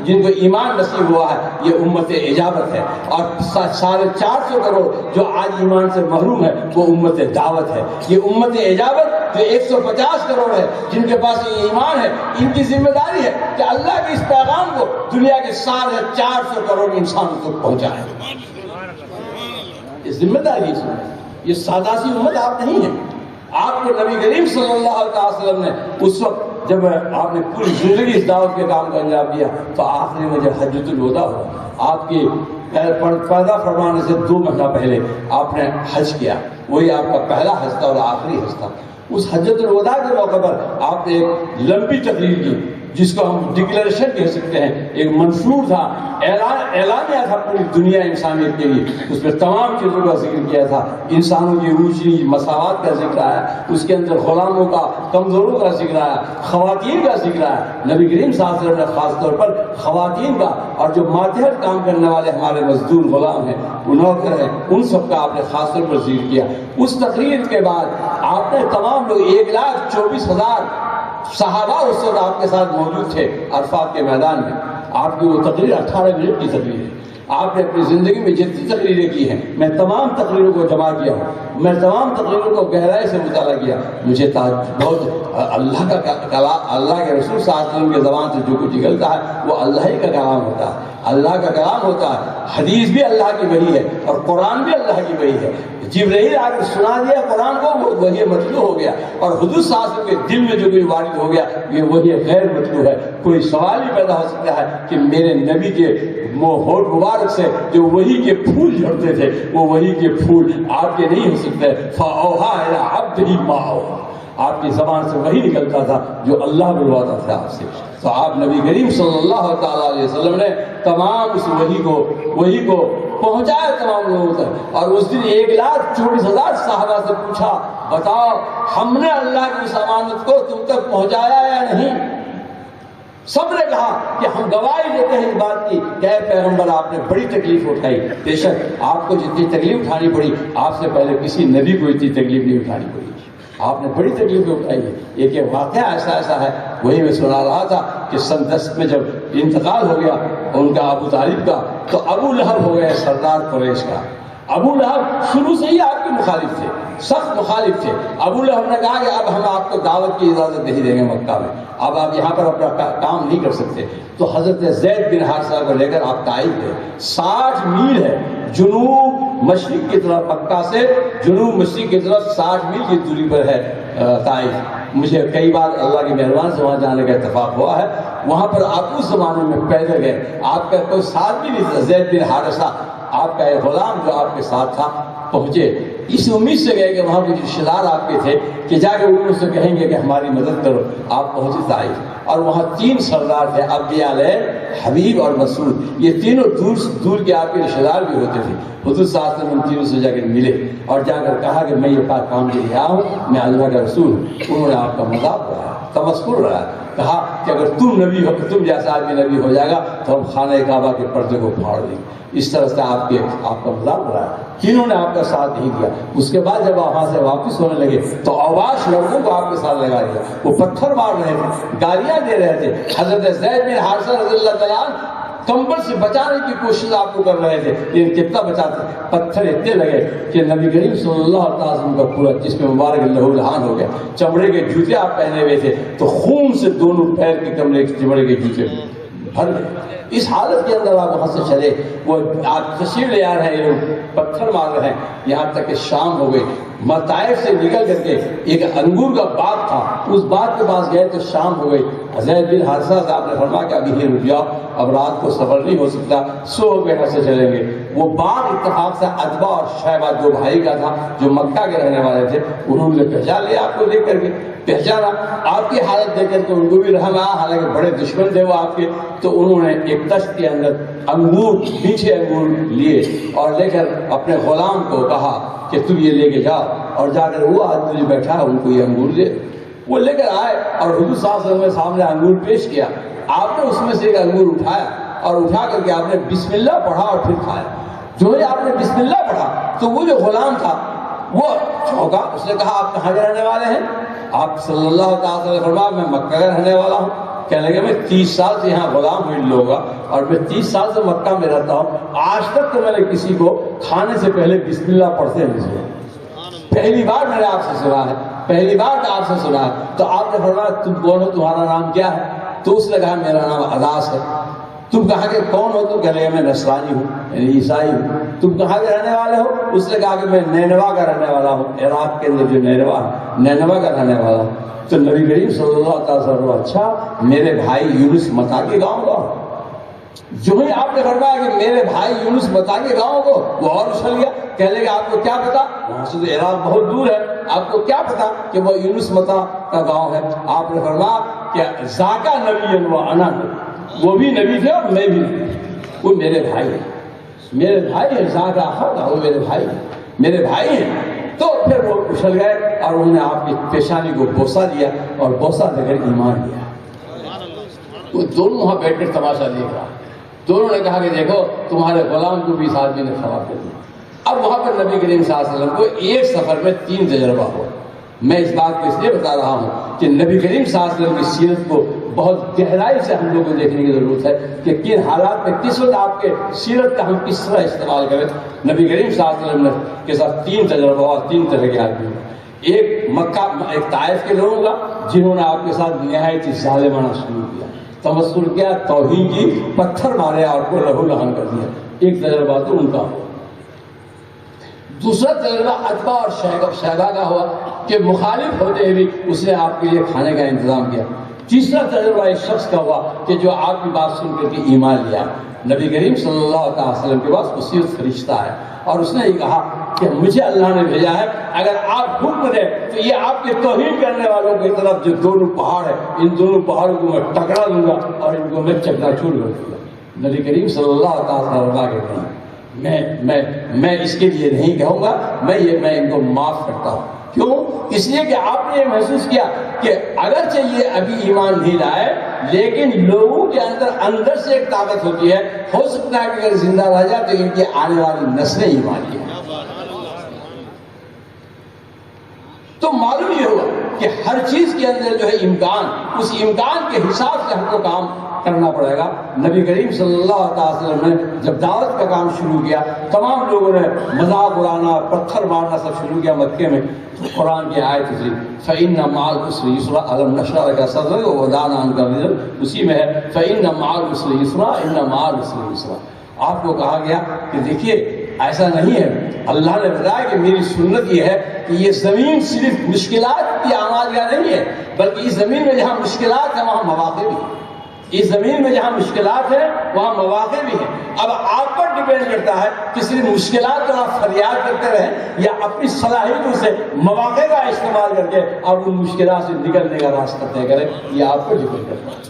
جن کو ایمان نصیب ہوا ہے، یہ امت اجابت ہے، اور 450 کروڑ جو آج ایمان سے محروم ہے وہ امت دعوت ہے۔ یہ امت اجابت جو 150 کروڑ ہے جن کے پاس یہ ایمان ہے، ان کی ذمہ داری ہے کہ اللہ کے اس پیغام کو دنیا کے 450 کروڑ انسانوں تک پہنچائے۔ یہ ذمہ داری ہے، یہ سادہ سی امت آپ نہیں ہے۔ آپ کو نبی کریم صلی اللہ علیہ وسلم نے اس وقت جب آپ نے پوری زندگی اس دعوت کے کام کا انجام دیا تو آخری میں جب حجۃ الوداع ہوا، آپ کی پیدا فرمانے سے 2 مہینہ پہلے آپ نے حج کیا، وہی آپ کا پہلا حج تھا اور آخری حج تھا۔ اس حجۃ الوداع کے موقع پر آپ نے ایک لمبی تقریر کی جس کو ہم ڈکلیریشن کہہ سکتے ہیں، ایک منشور تھا، اعلانیہ تھا پوری دنیا انسانیت کے لیے۔ اس میں تمام چیزوں کا ذکر کیا تھا، انسانوں کی اونچ نیچ مساوات کا ذکر آیا، اس کے اندر غلاموں کا، کمزوروں کا ذکر آیا، خواتین کا ذکر آیا۔ نبی کریم صلی اللہ علیہ وسلم نے خاص طور پر خواتین کا اور جو ماتحت کام کرنے والے ہمارے مزدور غلام ہیں، نوکر ہیں، ان سب کا آپ نے خاص طور پر ذکر کیا۔ اس تقریر کے بعد آپ نے تمام لوگ 1,24,000 صحابہ اس وقت آپ کے ساتھ موجود تھے عرفات کے میدان میں۔ آپ کی وہ تقریر 18 منٹ کی تقریر ہے۔ آپ نے اپنی زندگی میں جتنی تقریریں کی ہیں، میں تمام تقریروں کو جمع کیا ہوں، میں تمام تقریروں کو گہرائی سے مطالعہ کیا۔ مجھے بہت اللہ کا کلام، اللہ کے رسول صلی اللہ علیہ وسلم کی زبان سے جو کچھ نکلتا ہے وہ اللہ ہی کا کلام ہوتا ہے، اللہ کا کلام ہوتا ہے۔ حدیث بھی اللہ کی وحی ہے اور قرآن بھی اللہ کی وحی ہے۔ جبرائیل آ کے سنا دیا قرآن کو، وہ وحی مطلوع ہو گیا، اور حضور صلی اللہ علیہ وسلم کے دل میں جو کوئی وارد ہو گیا یہ وحی غیر مطلوع ہے۔ کوئی سوال ہی پیدا ہو سکتا ہے کہ میرے نبی کے ہونٹ مبارک سے جو وحی کے پھول جھڑتے تھے وہ وحی کے پھول آپ کے نہیں ہو سکتے۔ فَأَوْحَىٰ إِلَىٰ عَبْدِهِ مَا أَوْحَىٰ، آپ کی زبان سے وہی نکلتا تھا جو اللہ بلواتا تھا آپ سے۔ تو آپ نبی کریم صلی اللہ تعالیٰ علیہ وسلم نے تمام اس وحی کو پہنچایا تمام لوگوں تک۔ اور اس دن 1,24,000 صحابہ سے پوچھا، بتاؤ ہم نے اللہ کی اس امانت کو تم تک پہنچایا یا نہیں؟ سب نے کہا کہ ہم گواہی دیتے ہیں اس بات کی کہ اے پیغمبر آپ نے بڑی تکلیف اٹھائی۔ بے شک آپ کو جتنی تکلیف اٹھانی پڑی آپ سے پہلے کسی نبی کو اتنی تکلیف نہیں اٹھانی پڑی، آپ نے بڑی تکلیفیں اٹھائی ہے۔ ایک واقعہ ایسا ہے، وہی میں سنا رہا تھا کہ سن 10 میں جب انتقال ہو گیا ان کا ابو طالب کا، تو ابو لہب ہو گئے سردار قریش کا۔ ابو لہب شروع سے ہی آپ کے مخالف تھے، سخت مخالف تھے۔ ابو لہب نے کہا کہ اب ہم آپ کو دعوت کی اجازت نہیں دیں گے مکہ میں، اب آپ یہاں پر اپنا کام نہیں کر سکتے۔ تو حضرت زید بن حارثہ کو لے کر آپ طائف گئے۔ 60 میل ہے جنوب مشرق کی طرف، مکہ سے جنوب مشرق کی طرف 60 میل کی دوری پر ہے طائف۔ مجھے کئی بار اللہ کی مہربانی سے وہاں جانے کا اتفاق ہوا ہے۔ وہاں پر آپ اس زمانے میں پیدل گئے، آپ کا کوئی ساتھ بھی نہیں تھا۔ زید بن حارثہ آپ کا ایک غلام جو آپ کے ساتھ تھا، پہنچے اس امید سے گئے کہ وہاں کے رشتے دار آپ کے تھے کہ جا کے ان سے کہیں گے کہ ہماری مدد کرو۔ آپ پہنچے طائف اور وہاں 3 سردار تھے، ابی علیہ، حبیب اور مسعود۔ یہ تینوں دور کے آپ کے رشتے دار بھی ہوتے تھے۔ حضور صلی اللہ علیہ وسلم ان تینوں سے جا کر ملے اور جا کر کہا کہ میں یہ پاک کام کے لیے آیا ہوں، میں اللہ کا رسول ہوں۔ انہوں نے آپ کا مذاق اڑایا، تمسخر اڑایا، کہا کہ اگر تم نبی ہو، تم جیسا آدمی نبی ہو جائے گا تو ہم خانہ کعبہ کے پردے کو پھاڑ دیں گے۔ اس طرح سے آپ کا مذاق اڑایا۔ تینوں نے آپ کا ساتھ نہیں دیا۔ اس کے بعد جب وہاں سے واپس ہونے لگے تو اوباش لڑکوں کو آپ کے ساتھ لگا دیا، وہ پتھر مار رہے تھے، گالیاں دے رہے تھے۔ حضرت زید بن حارثہ رضی اللہ تعالیٰ عنہ کمبل سے بچانے کی کوشش آپ کو کر رہے تھے، لیکن کتنا بچاتے، پتھر اتنے لگے کہ نبی کریم صلی اللہ علیہ وسلم کا پورا جسم مبارک لہو لہان ہو گیا۔ چمڑے کے جوتے آپ پہنے ہوئے تھے تو خون سے دونوں پیر کے چمڑے کے جوتے بھر گئے۔ اس حالت کے اندر آپ وہاں سے چلے، وہ آپ تشریف لے آ رہے ہیں، یہ لوگ پتھر مار رہے ہیں، یہاں تک کہ شام ہو گئی۔ طائف سے نکل کر کے ایک انگور کا باغ تھا، اس باغ کے پاس گئے تو شام ہو گئی۔ زید بن حارثہ سے آپ نے فرمایا کہ ابھی ہی رک جاؤ، اب رات کو سفر نہیں ہو سکتا، سو کے گھر سے چلیں گے۔ وہ باغ اتفاق سے عتبہ اور شیبہ 2 بھائی کا تھا جو مکہ کے رہنے والے تھے۔ انہوں نے پہچان لیا آپ کو دیکھ کر کے، پہچانا آپ کی حالت دیکھ کر کے ان کو بھی رحم آیا، حالانکہ بڑے دشمن تھے وہ آپ کے۔ تو انہوں نے ایک تشت کے اندر انگور، میٹھے انگور لیے اور لے کر اپنے غلام کو کہا کہ تم یہ لے کے جاؤ، اور جا کر وہ آدمی جو بیٹھا ہے ان کو یہ انگور دے۔ وہ لے کر آئے اور حضور صلی اللہ علیہ وسلم کے سامنے انگور پیش کیا۔ آپ نے اس میں سے ایک انگور اٹھایا اور اٹھا کر کے آپ نے بسم اللہ پڑھا اور پھر کھایا۔ جو ہی آپ نے بسم اللہ پڑھا تو وہ جو غلام تھا وہ چونکا، اس نے کہا آپ کہاں کے رہنے والے ہیں؟ آپ صلی اللہ تعالیٰ علیہ وسلم فرمایا میں مکہ کا رہنے والا ہوں۔ کہنے لگے میں 30 سال سے یہاں غلام ہوئی لوگا اور میں 30 سال سے مکہ میں رہتا ہوں، آج تک تو میں نے کسی کو کھانے سے پہلے بسم اللہ پڑھتے نہیں سنا، پہلی بار میں نے آپ سے سنا ہے، پہلی بار آپ سے سنا ہے۔ تو آپ نے فرمایا تم کون ہو، تمہارا نام کیا ہے؟ تو اس نے کہا میرا نام اداس ہے۔ تم کہاں کے کون ہو؟ تو کہنے لگے میں نصرانی ہوں، یعنی عیسائی ہوں۔ تم کہاں کے رہنے والے ہو؟ اس نے کہا کہ میں نینوا کا رہنے والا ہوں، عراق کے اندر جو نینوا ہے، نینوا کا رہنے والا ہوں۔ تو نبی کریم صلی اللہ تعالی وسلم، اچھا میرے بھائی یونس متا کے گاؤں کا؟ جو ہی آپ نے فرمایا کہ میرے بھائی یونس متا کے گاؤں کو، وہ اور اچھل گیا، کہنے لگا آپ کو کیا پتا، وہاں سے تو عراق بہت دور ہے، آپ کو کیا پتا کہ وہ یونس متا کا گاؤں ہے؟ آپ نے فرمایا کہ ذاکا نبی و انا نبی، وہ بھی نبی تھے اور میں بھی نبی، وہ میرے بھائی ہیں، میرے بھائی ہیں، ذاکا اخا، وہ میرے بھائی ہیں، میرے بھائی ہیں۔ تو پھر وہ اچھل گئے اور انہوں نے آپ کی پیشانی کو بوسہ دیا اور بوسہ دے کر ایمان لیا۔ وہ دونوں وہاں بیٹھ کر تماشا دیکھ رہا، دونوں نے کہا کہ دیکھو تمہارے غلام کو بھی اس آدمی نے ثواب کر دیا۔ اب وہاں پر نبی کریم صلی اللہ علیہ وسلم کو ایک سفر میں 3 تجربہ ہوا۔ میں اس بات کو اس لیے بتا رہا ہوں کہ نبی کریم صلی اللہ علیہ وسلم کی سیرت کو بہت گہرائی سے ہم لوگوں کو دیکھنے کی ضرورت ہے کہ کن حالات میں کس وقت آپ کے سیرت کا ہم کس طرح استعمال کریں۔ نبی کریم صلی اللہ علیہ وسلم کے ساتھ 3 تجربہ ہوا، 3 طرح کے آدمی، ایک مکہ، ایک طائف کے لوگوں کا جنہوں نے آپ کے ساتھ نہایت ہی ظالمانہ سلوک کیا، تمسخر کیا، توہین کی، پتھر مارے اور کو لہو لہان کر دیا۔ ایک تجربہ تو ان کا ہوا۔ دوسرا تجربہ عتبہ اور شیبہ کا ہوا کہ مخالف ہوتے ہوئے اس نے آپ کے لیے کھانے کا انتظام کیا۔ تیسرا تجربہ ایک شخص کا ہوا کہ جو آپ کی بات سن کر کے ایمان لیا۔ نبی کریم صلی اللہ علیہ وسلم کے پاس وسیلت فرشتہ ہے اور اس نے یہ کہا کہ مجھے اللہ نے بھیجا ہے، اگر آپ حکم دیں تو یہ آپ کے توہین کرنے والوں کی طرف جو دونوں پہاڑ ہیں، ان دونوں پہاڑوں کو میں ٹکرا دوں گا اور ان کو میں چکنا چور کر دوں گا۔ نبی کریم صلی اللہ علیہ وسلم کہتے ہیں میں اس کے لیے نہیں کہوں گا، میں ان کو معاف کرتا ہوں۔ کیوں؟ اس لیے کہ آپ نے یہ محسوس کیا کہ اگرچہ یہ ابھی ایمان نہیں لائے لیکن لوگوں کے اندر سے ایک طاقت ہوتی ہے، ہو سکتا ہے کہ اگر زندہ رہ جائے تو ان کی آنے والی نسلیں ایمان لیں۔ تو معلوم یہ ہوا کہ ہر چیز کے اندر جو ہے امکان، اس امکان کے حساب سے ہم کو کام کرنا پڑے گا۔ نبی کریم صلی اللہ علیہ وسلم نے جب دعوت کا کام شروع کیا، تمام لوگوں نے مذاق اڑانا، پتھر مارنا سب شروع کیا مکے میں۔ قرآن کی آیت اتری فَإِنَّ مَعَ الْعُسْرِ يُسْرًا، أَلَمْ نَشْرَحْ لَكَ صَدْرَكَ وَوَضَعْنَا عَنكَ وِزْرَكَ، اسی میں ہے فَإِنَّ مَعَ الْعُسْرِ يُسْرًا إِنَّ مَعَ الْعُسْرِ يُسْرًا۔ آپ کو کہا گیا کہ دیکھیے ایسا نہیں ہے، اللہ نے بتایا کہ میری سنت یہ ہے کہ یہ زمین صرف مشکلات کی آمادگاہ نہیں ہے، بلکہ اس زمین میں جہاں مشکلات ہیں وہاں مواقع بھی ہیں، اس زمین میں جہاں مشکلات ہیں وہاں مواقع بھی ہیں۔ اب آپ پر ڈیپینڈ کرتا ہے کہ صرف مشکلات پر آپ فریاد کرتے رہیں یا اپنی صلاحیتوں سے مواقع کا استعمال کر کے آپ ان مشکلات سے نکلنے کا راستہ طے کریں، یہ آپ پر ڈیپینڈ کرتا ہے،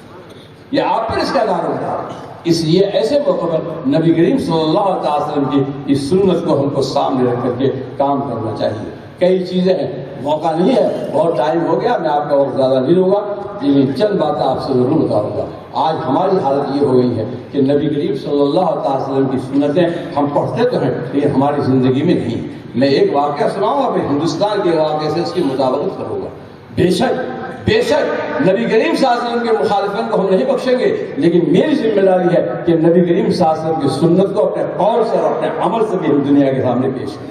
یہ آپ پر اس کا دارومدار ہے۔ اس لیے ایسے موقع پر نبی کریم صلی اللہ علیہ وسلم کی اس سنت کو ہم کو سامنے رکھ کر کے کام کرنا چاہیے۔ کئی چیزیں ہیں، موقع نہیں ہے، بہت ٹائم ہو گیا، میں آپ کا وقت زیادہ نہیں لوں گا، لیکن چند باتیں آپ سے ضرور بتاؤں گا۔ آج ہماری حالت یہ ہو گئی ہے کہ نبی کریم صلی اللہ علیہ وسلم کی سنتیں ہم پڑھتے تو ہیں لیکن ہماری زندگی میں نہیں۔ میں ایک واقعہ سناؤں گا، پھر ہندوستان کے واقعے سے اس کی مطابقت کروں گا۔ بے شک نبی کریم صلی اللہ علیہ وسلم کے مخالفین کو ہم نہیں بخشیں گے، لیکن میری ذمہ داری ہے کہ نبی کریم صلی اللہ علیہ وسلم کی سنت کو اپنے قول سے اور اپنے عمل سے بھی ہم دنیا کے سامنے پیش کریں۔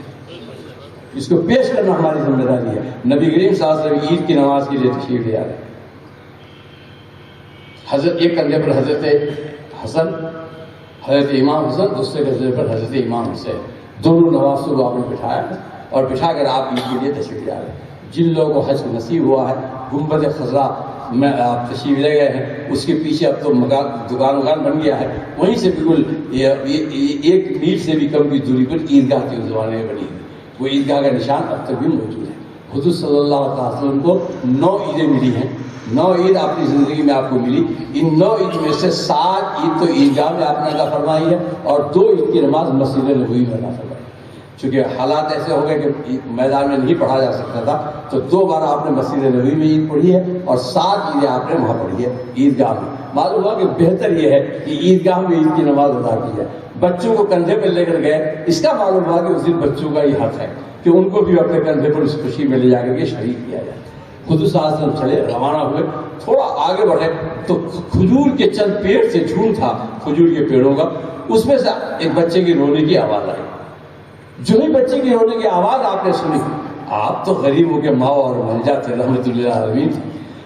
اس کو پیش کرنا ہماری ذمہ داری ہے۔ نبی کریم صلی اللہ علیہ وسلم عید کی نماز کے لیے تشریف لے آئے، حضرت ایک کندھے پر حضرت حسن، حضرت امام حسن، دوسرے کندھے پر حضرت امام حسین، دونوں نواسوں کو آپ نے بٹھایا اور بٹھا کر آپ عید کے لیے تشریف لے آئے۔ جن لوگوں کو حج نصیب ہوا ہے، گنبد خضرا میں آپ تشریف لے گئے ہیں، اس کے پیچھے اب تو دکان بن گیا ہے، وہیں سے بالکل 1 میل سے بھی کم کی دوری پر عیدگاہ کی زبانیں بنی ہیں، وہ عیدگاہ کا نشان اب تک بھی موجود ہے۔ حضور صلی اللہ علیہ وسلم کو 9 عیدیں ملی ہیں، 9 عید اپنی زندگی میں آپ کو ملی۔ ان 9 عید میں سے 7 عید تو عیدگاہ میں آپ نے ادا فرمائی ہے اور 2 عید کی نماز مسجد نبوی میں ادا فرمائی۔ چونکہ حالات ایسے ہو گئے کہ میدان میں نہیں پڑھا جا سکتا تھا تو 2 بار آپ نے مسجد نبوی میں عید پڑھی ہے اور 7 عیدیں آپ نے وہاں پڑھی ہے عیدگاہ میں۔ معلوم ہوا کہ بہتر یہ ہے کہ عیدگاہ میں عید کی نماز ادا کی جائے۔ بچوں کو کندھے پر لے کر گئے، اس کا معلوم ہوا کہ اس دن بچوں کا یہ حق ہے کہ ان کو بھی اپنے کندھے پر اس خوشی میں لے جا کر کے شریک کیا جائے۔ حضور صلی اللہ علیہ وسلم چلے، روانہ ہوئے، تھوڑا آگے بڑھے تو کھجور کے چند پیڑ سے جھوم تھا، کھجور کے پیڑوں کا، اس میں سے ایک بچے کی رونے کی آواز آئی۔ جو ہی بچے کی رونے کی آواز آپ نے سنی، آپ تو غریبوں کے ماں اور ملجا تھے، رحمت اللہ علیہ،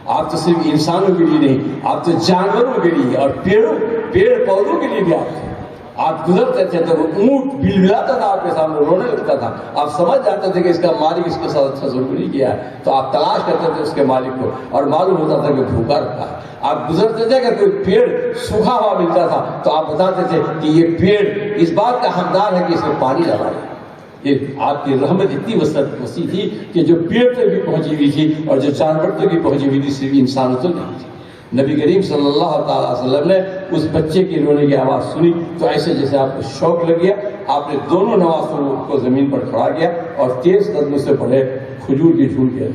آپ تو صرف انسانوں کے لیے نہیں، آپ تو جانوروں کے لیے اور پیڑ پودوں کے لیے بھی آپ تھے۔ آپ گزرتے تھے تو وہ اونٹ بلبلاتا تھا آپ کے سامنے، رونے لگتا تھا، آپ سمجھ جاتے تھے کہ اس کا مالک اس کے ساتھ اچھا ظلم نہیں کیا ہے، تو آپ تلاش کرتے تھے اس کے مالک کو، اور معلوم ہوتا تھا کہ بھوکا رکھا ہے۔ آپ گزرتے تھے کہ کوئی پیڑ سوکھا ہوا ملتا تھا تو آپ بتاتے تھے کہ یہ پیڑ اس بات کا حقدار ہے کہ اس میں پانی ڈالا ہے۔ یہ آپ کی رحمت اتنی وسیع تھی کہ جو پیڑ تک بھی پہنچی ہوئی تھی اور جو جانور تک بھی پہنچی ہوئی تھی، صرف انسانوں تک نہیں تھی۔ نبی کریم صلی اللہ تعالیٰ علیہ وسلم نے اس بچے کی رونے کی آواز سنی تو ایسے جیسے آپ کو شوق لگ گیا، آپ نے دونوں نواسوں کو زمین پر کھڑا کیا اور تیز قدموں سے پڑھے کھجور کی ڈھونڈ کے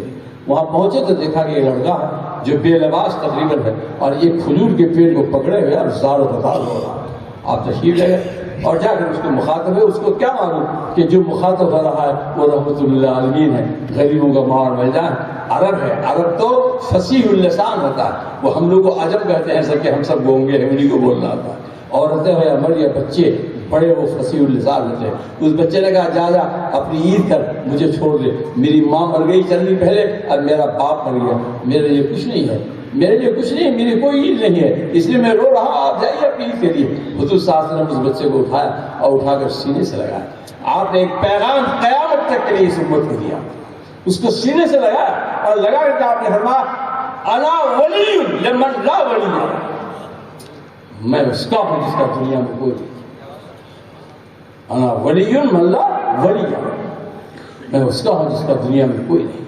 وہاں پہنچے تو دیکھا کہ یہ لڑکا جو بے لباس تقریباً ہے اور یہ کھجور کے پیڑ کو پکڑے ہوئے اور زار و بتار ہو رہا ہے۔ آپ تشریف لے گئے اور جا کر اس کو مخاطب ہے، اس کو کیا معلوم کہ جو مخاطب ہو رہا ہے وہ رحمت للعالمین ہے، غریبوں کا ماں اور میدان، عرب ہے۔ عرب تو فصیح اللسان ہوتا ہے، وہ ہم لوگ کو عجب کہتے ہیں، کہ ہم سب گونگے ہیں، انہیں کو بولنا آتا ہے۔ عورتیں ہو یا مرد یا بچے، بڑے وہ فصیح اللسان ہوتے ہیں۔ اس بچے نے کہا جا اپنی عید کر، مجھے چھوڑ دے، میری ماں مر گئی چند دن پہلے اور میرا باپ مر گیا، میرے لیے کچھ نہیں ہے، میرے لیے کچھ نہیں ہے، میری کوئی عید نہیں ہے، اس لیے میں رو رہا ہوں، آپ جائیے اپنی عید کے لیے۔ حضور صلی اللہ علیہ وسلم اس بچے کو اٹھایا اور اٹھا کر سینے سے لگایا۔ آپ نے ایک پیغام قیامت تک کے لیے اس امت کو دیا، اس کو سینے سے لگایا اور لگا کر آپ نے فرمایا انا ولی لمن لا ولی، میں اس کا ہوں جس کا دنیا میں کوئی نہیں۔ انا ولی من لا ولی، میں اس کا ہوں جس کا دنیا میں کوئی نہیں۔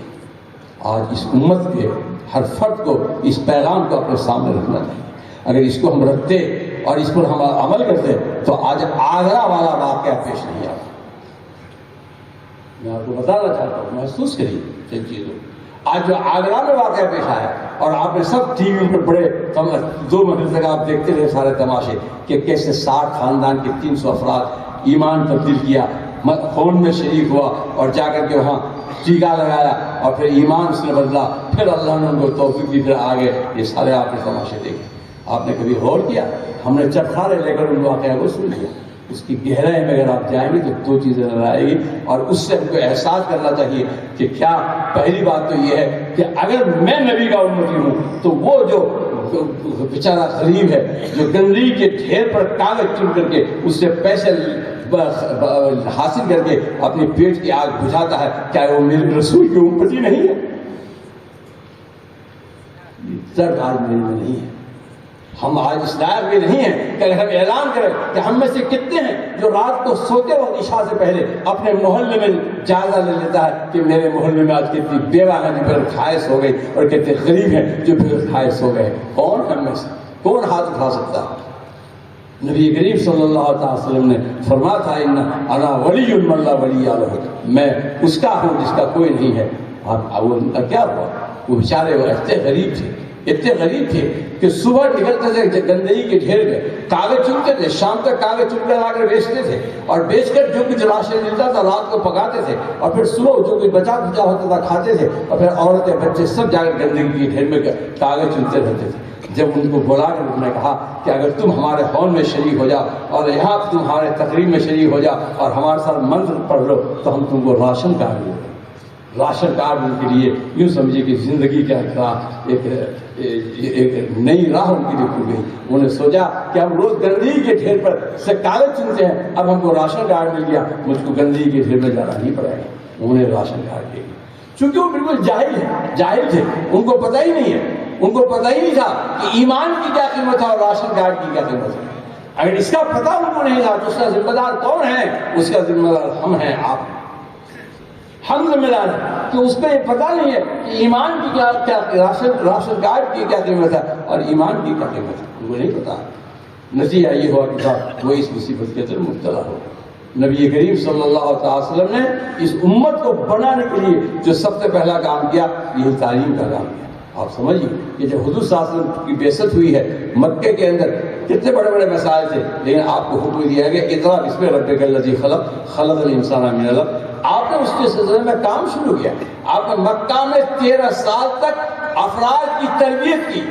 آج اس امت کے ہر فرد کو اس پیغام کو اپنے سامنے رکھنا چاہیے۔ اگر اس کو ہم رکھتے اور اس پر ہم عمل کرتے تو آج آگرہ والا واقعہ پیش نہیں آتا۔ میں آپ کو بتانا چاہتا ہوں، محسوس کریے ان چیزوں۔ آج جو آگرہ میں واقعہ پیش آیا اور آپ نے سب ٹی وی پر بڑے 2 مہینے تک آپ دیکھتے رہے سارے تماشے کہ کیسے 60 خاندان کے 300 افراد ایمان تبدیل کیا، خون میں شریک ہوا اور جا کر کے وہاں ٹیکا لگایا اور پھر ایمان اس نے بدلا، پھر اللہ نے ان کو توفیق دی، پھر آگے یہ سارے آپ نے تماشے دیکھے۔ آپ نے کبھی غور کیا؟ ہم نے چٹخارے لے کر ان واقعہ کو سن لیا، اس کی گہرائی میں اگر آپ جائیں گے تو 2 چیزیں نظر آئے گی، اور اس سے ہم کو احساس کرنا چاہیے کہ کیا پہلی بات تو یہ ہے کہ اگر میں نبی کا امتی ہوں تو وہ جو بیچارہ غریب ہے جو گندگی کے ڈھیر پر کاغذ چن کر کے اس سے پیسے حاصل کر کے اپنے پیٹ کی آگ بجھاتا ہے، کیا وہ میرے رسول کی امتی نہیں ہے؟ درد آج میرے میں نہیں ہے۔ ہم آج اس لائق بھی نہیں ہیں کہ اگر ہم اعلان کریں کہ ہم میں سے کتنے ہیں جو رات کو سوتے وقت عشاء سے پہلے اپنے محلے میں جائزہ لے لیتا ہے کہ میرے محلے میں آج کتنی بیوہ ہیں جو بے خائص ہو گئی اور کتنے غریب ہیں جو بے خائص ہو گئے۔ کون ہم میں سے کون ہاتھ اٹھا سکتا ہے؟ نبی کریم صلی اللہ علیہ وسلم نے فرمایا تھا انا ولی من لا ولی لہ، میں اس کا ہوں جس کا کوئی نہیں ہے۔ وہ ان کا کیا ہوا؟ وہ بیچارے وہ اتنے غریب تھے کہ صبح نکلتے تھے گندگی کے ڈھیر میں، کاغذ چنتے تھے، شام تک کاغذ چن کر لا کر بیچتے تھے، اور بیچ کر جو کچھ راشن ملتا تھا رات کو پکاتے تھے، اور پھر صبح جو کچھ بچا کچا ہوتا تھا کھاتے تھے، اور پھر عورتیں بچے سب جا کر گندگی کے ڈھیر میں کاغذ چنتے رہتے تھے۔ جب ان کو بلا کر انہوں نے کہا کہ اگر تم ہمارے ہون میں شریک ہو جاؤ اور یہاں تمہارے تقریب میں شریک ہو جاؤ اور ہمارے ساتھ منتر پڑھ لو تو ہم تم کو راشن کارڈ دیں۔ راشن کارڈ ان کے لیے یوں سمجھے کہ زندگی کا ایک نئی راہ ان کے لیے کھل گئی۔ انہوں نے سوچا کہ ہم روز گندگی کے ڈھیر پر سے کاغذ چنتے ہیں، اب ہم کو راشن کارڈ مل گیا، مجھ کو گندگی کے ڈھیر میں جانا نہیں پڑے گا۔ انہوں نے راشن کارڈ دے دیا، چونکہ وہ بالکل جاہل تھے، ان کو پتہ ہی نہیں ہے، ان کو پتہ ہی نہیں تھا کہ ایمان کی کیا قیمت ہے اور راشن کارڈ کی کیا قیمت ہے۔ اگر اس کا پتہ ان کو نہیں تھا تو اس کا ذمہ دار کون ہے؟ اس کا ذمہ دار ہم ہیں، آپ ہیں، ہم ذمہ دار ہیں کہ اس کو یہ پتہ نہیں ہے کہ ایمان کی کیا راشن کارڈ کی کیا قیمت ہے اور ایمان کی کیا قیمت ہے، ان کو نہیں پتا۔ نتیجہ یہ ہوا کہ وہ اس مصیبت کے اندر مبتلا ہو۔ نبی کریم صلی اللہ علیہ وسلم نے اس امت کو بنانے کے لیے جو سب سے پہلا کام کیا یہ تعلیم کا کام کیا۔ آپ سمجھیے کہ جب حضور صلی اللہ علیہ وسلم کی بعثت ہوئی ہے مکے کے اندر کتنے بڑے بڑے مسائل تھے، لیکن آپ کو حکم دیا گیا اقرأ بسم ربک الذی خلق خلق الانسان من علق۔ آپ نے اس کے سلسلے میں کام شروع کیا۔ آپ نے مکہ میں 13 سال تک افراد کی تربیت کی،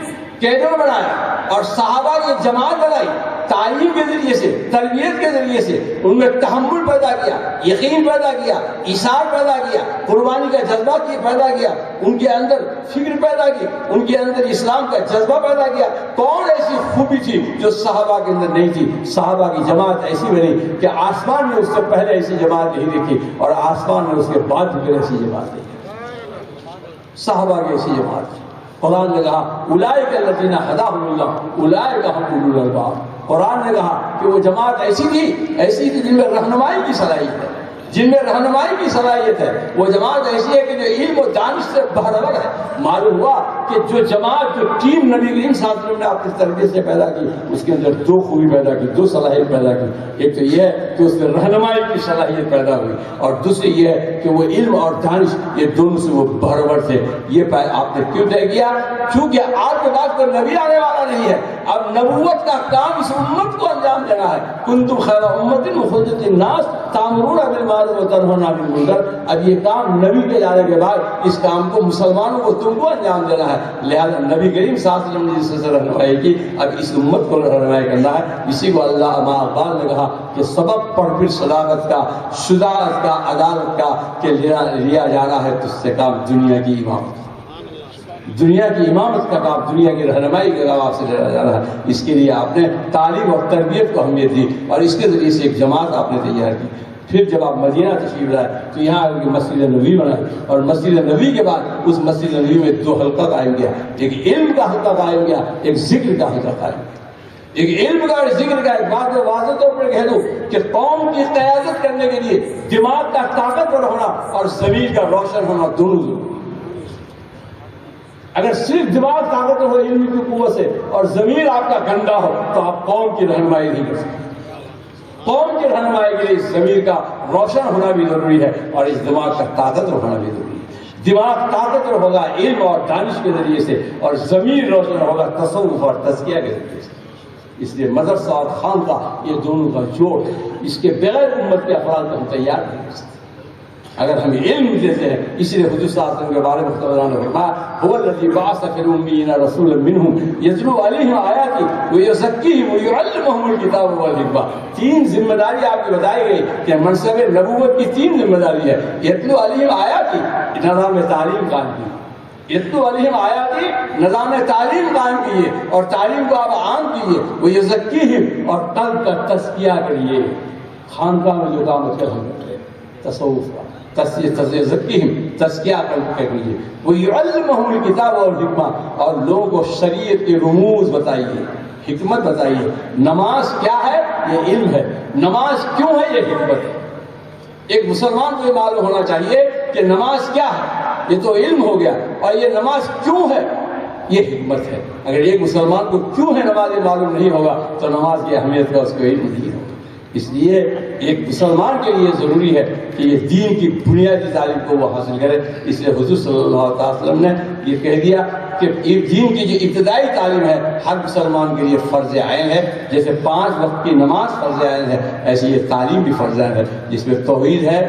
کیڈر بنایا، اور صحابہ کی جماعت بنائی، تعلیم کے ذریعے سے، تربیت کے ذریعے سے ان میں تحمل پیدا کیا، یقین پیدا کیا، ایثار پیدا کیا، قربانی کا جذبہ پیدا کیا، ان کے اندر فکر پیدا کی، ان کے اندر اسلام کا جذبہ پیدا کیا۔ کون ایسی خوبی تھی جو صحابہ کے اندر نہیں تھی؟ صحابہ کی جماعت ایسی بنی کہ آسمان میں اس سے پہلے ایسی جماعت نہیں دیکھی اور آسمان میں اس کے بعد بھی ایسی جماعت دیکھی۔ صحابہ کی ایسی جماعت تھی۔ قرآن نے کہا اولئک الذین ھداھم اللہ اولئک ھم اولو الالباب۔ قرآن نے کہا کہ وہ جماعت ایسی تھی جن میں رہنمائی کی صلاحیت ہے، جن میں رہنمائی کی صلاحیت ہے۔ وہ جماعت ایسی ہے کہ جو علم و دانش سے بہرور ہے۔ معلوم ہوا کہ جو جماعت، جو ٹیم نبی کریم صلی اللہ علیہ وسلم نے اپنی تربیت سے پیدا کی، اس کے اندر دو خوبی پیدا کی، دو صلاحیت پیدا کی۔ ایک تو یہ ہے کہ اس میں رہنمائی کی صلاحیت پیدا ہوئی، اور دوسری یہ ہے کہ وہ علم اور دانش، یہ دونوں سے وہ بہرور تھے۔ یہ آپ نے کیوں طے کیا؟ کیونکہ آپ کے بعد کوئی نبی آنے والا نہیں ہے۔ اب نبوت کا کام اس امت کو انجام دینا ہے۔ کنتم خیر امۃ اخرجت للناس تأمرون بالمعروف وتنہون عن المنکر۔ اب یہ کام نبی کے جانے کے بعد اس کام کو مسلمانوں کو، تم کو انجام دینا ہے۔ لہذا نبی کریم صلی اللہ علیہ وسلم نے جس سے رہنمائی کی، اب اس امت کو رہنمائی کرنا ہے۔ اسی کو اللہ اقبال نے کہا کہ سبب پر پھر صداقت کا، شجاعت کا، عدالت کا کہ لیا جانا ہے تجھ سے کام دنیا کی امامت، دنیا کی امامت کا کام، دنیا کی رہنمائی کا کام آپ سے لیا جا رہا ہے۔ اس کے لیے آپ نے تعلیم اور تربیت کو اہمیت دی اور اس کے ذریعے سے ایک جماعت آپ نے تیار کی۔ پھر جب آپ مدینہ تشریف لائے تو یہاں مسجد نبوی بنائی، اور مسجد نبوی کے بعد اس مسجد نبوی میں دو حلقہ قائم کیا، ایک علم کا حلقہ قائم کیا، ایک ذکر کا حلقہ قائم کیا۔ ایک علم کا اور ذکر کا۔ ایک بات میں واضح طور پر کہہ دوں کہ قوم کی قیادت کرنے کے لیے دماغ کا طاقتور ہونا اور ضمیر کا روشن ہونا دونوں ضروری۔ اگر صرف دماغ طاقتور ہو علم کی قوت سے اور ضمیر آپ کا گندا ہو تو آپ قوم کی رہنمائی نہیں کر سکتے۔ قوم کی رہنمائی کے لیے ضمیر کا روشن ہونا بھی ضروری ہے اور اس دماغ کا طاقتور ہونا بھی ضروری ہے۔ دماغ طاقتور ہوگا علم اور دانش کے ذریعے سے، اور ضمیر روشن ہوگا تصوف اور تزکیہ کے ذریعے سے۔ اس لیے مدرسہ اور خانقاہ یہ دونوں کا جوڑ، اس کے بغیر امت کے افراد کو ہم تیار نہیں کر سکتے۔ اگر ہم علم دیتے ہیں، اسی لیے حضور صلی اللہ علیہ وسلم کے بارے میں خدا نے فرمایا هو الذی بعث فی الأمیین رسولا منہم یتلو علیہم آیاتہ ویزکیہم ویعلمہم الکتاب والحکمہ۔ تین ذمہ داری آپ کی بتائی گئی کہ منصب نبوت کی تین ذمہ داری ہے۔ یتلو علیہم آیاتہ، نظام تعلیم قائم کی، یتلو علیہم آیاتہ، نظام تعلیم قائم کیے اور تعلیم کو آپ عام کیجیے، ویزکیہم، اور قلب کا تزکیہ کریے۔ خانقاہ میں جو کام ہم کرتے ہیں تصوف کا، تزکیہ کر لیجیے۔ وَيُعَلِّمُهُمُ الْكِتَابَ وَالْحِکْمَةَ، اور لوگوں کو شریعت کے رموز بتائیے، حکمت بتائیے۔ نماز کیا ہے؟ یہ علم ہے۔ نماز کیوں ہے؟ یہ حکمت ہے۔ ایک مسلمان کو یہ معلوم ہونا چاہیے کہ نماز کیا ہے، یہ تو علم ہو گیا، اور یہ نماز کیوں ہے، یہ حکمت ہے۔ اگر ایک مسلمان کو کیوں ہے نماز معلوم نہیں ہوگا تو نماز کی اہمیت کا اس کو علم نہیں ہوگا۔ اس لیے ایک مسلمان کے لیے ضروری ہے کہ یہ دین کی بنیادی تعلیم کو وہ حاصل کرے۔ اس لیے حضور صلی اللہ علیہ وسلم نے یہ کہہ دیا کہ دین کی جو ابتدائی تعلیم ہے ہر مسلمان کے لیے فرض عین ہے۔ جیسے 5 وقت کی نماز فرض عین ہے، ایسی یہ تعلیم بھی فرض عین ہے، جس میں توحید ہے،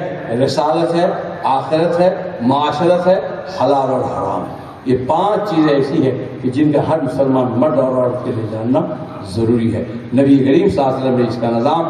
رسالت ہے، آخرت ہے، معاشرت ہے، حلال اور حرام ہے۔ یہ 5 چیزیں ایسی ہیں کہ جن کا ہر مسلمان مرد اور عورت کے لیے جاننا ضروری ہے۔ نبی کریم صلی اللہ علیہ وسلم نے اس کا نظام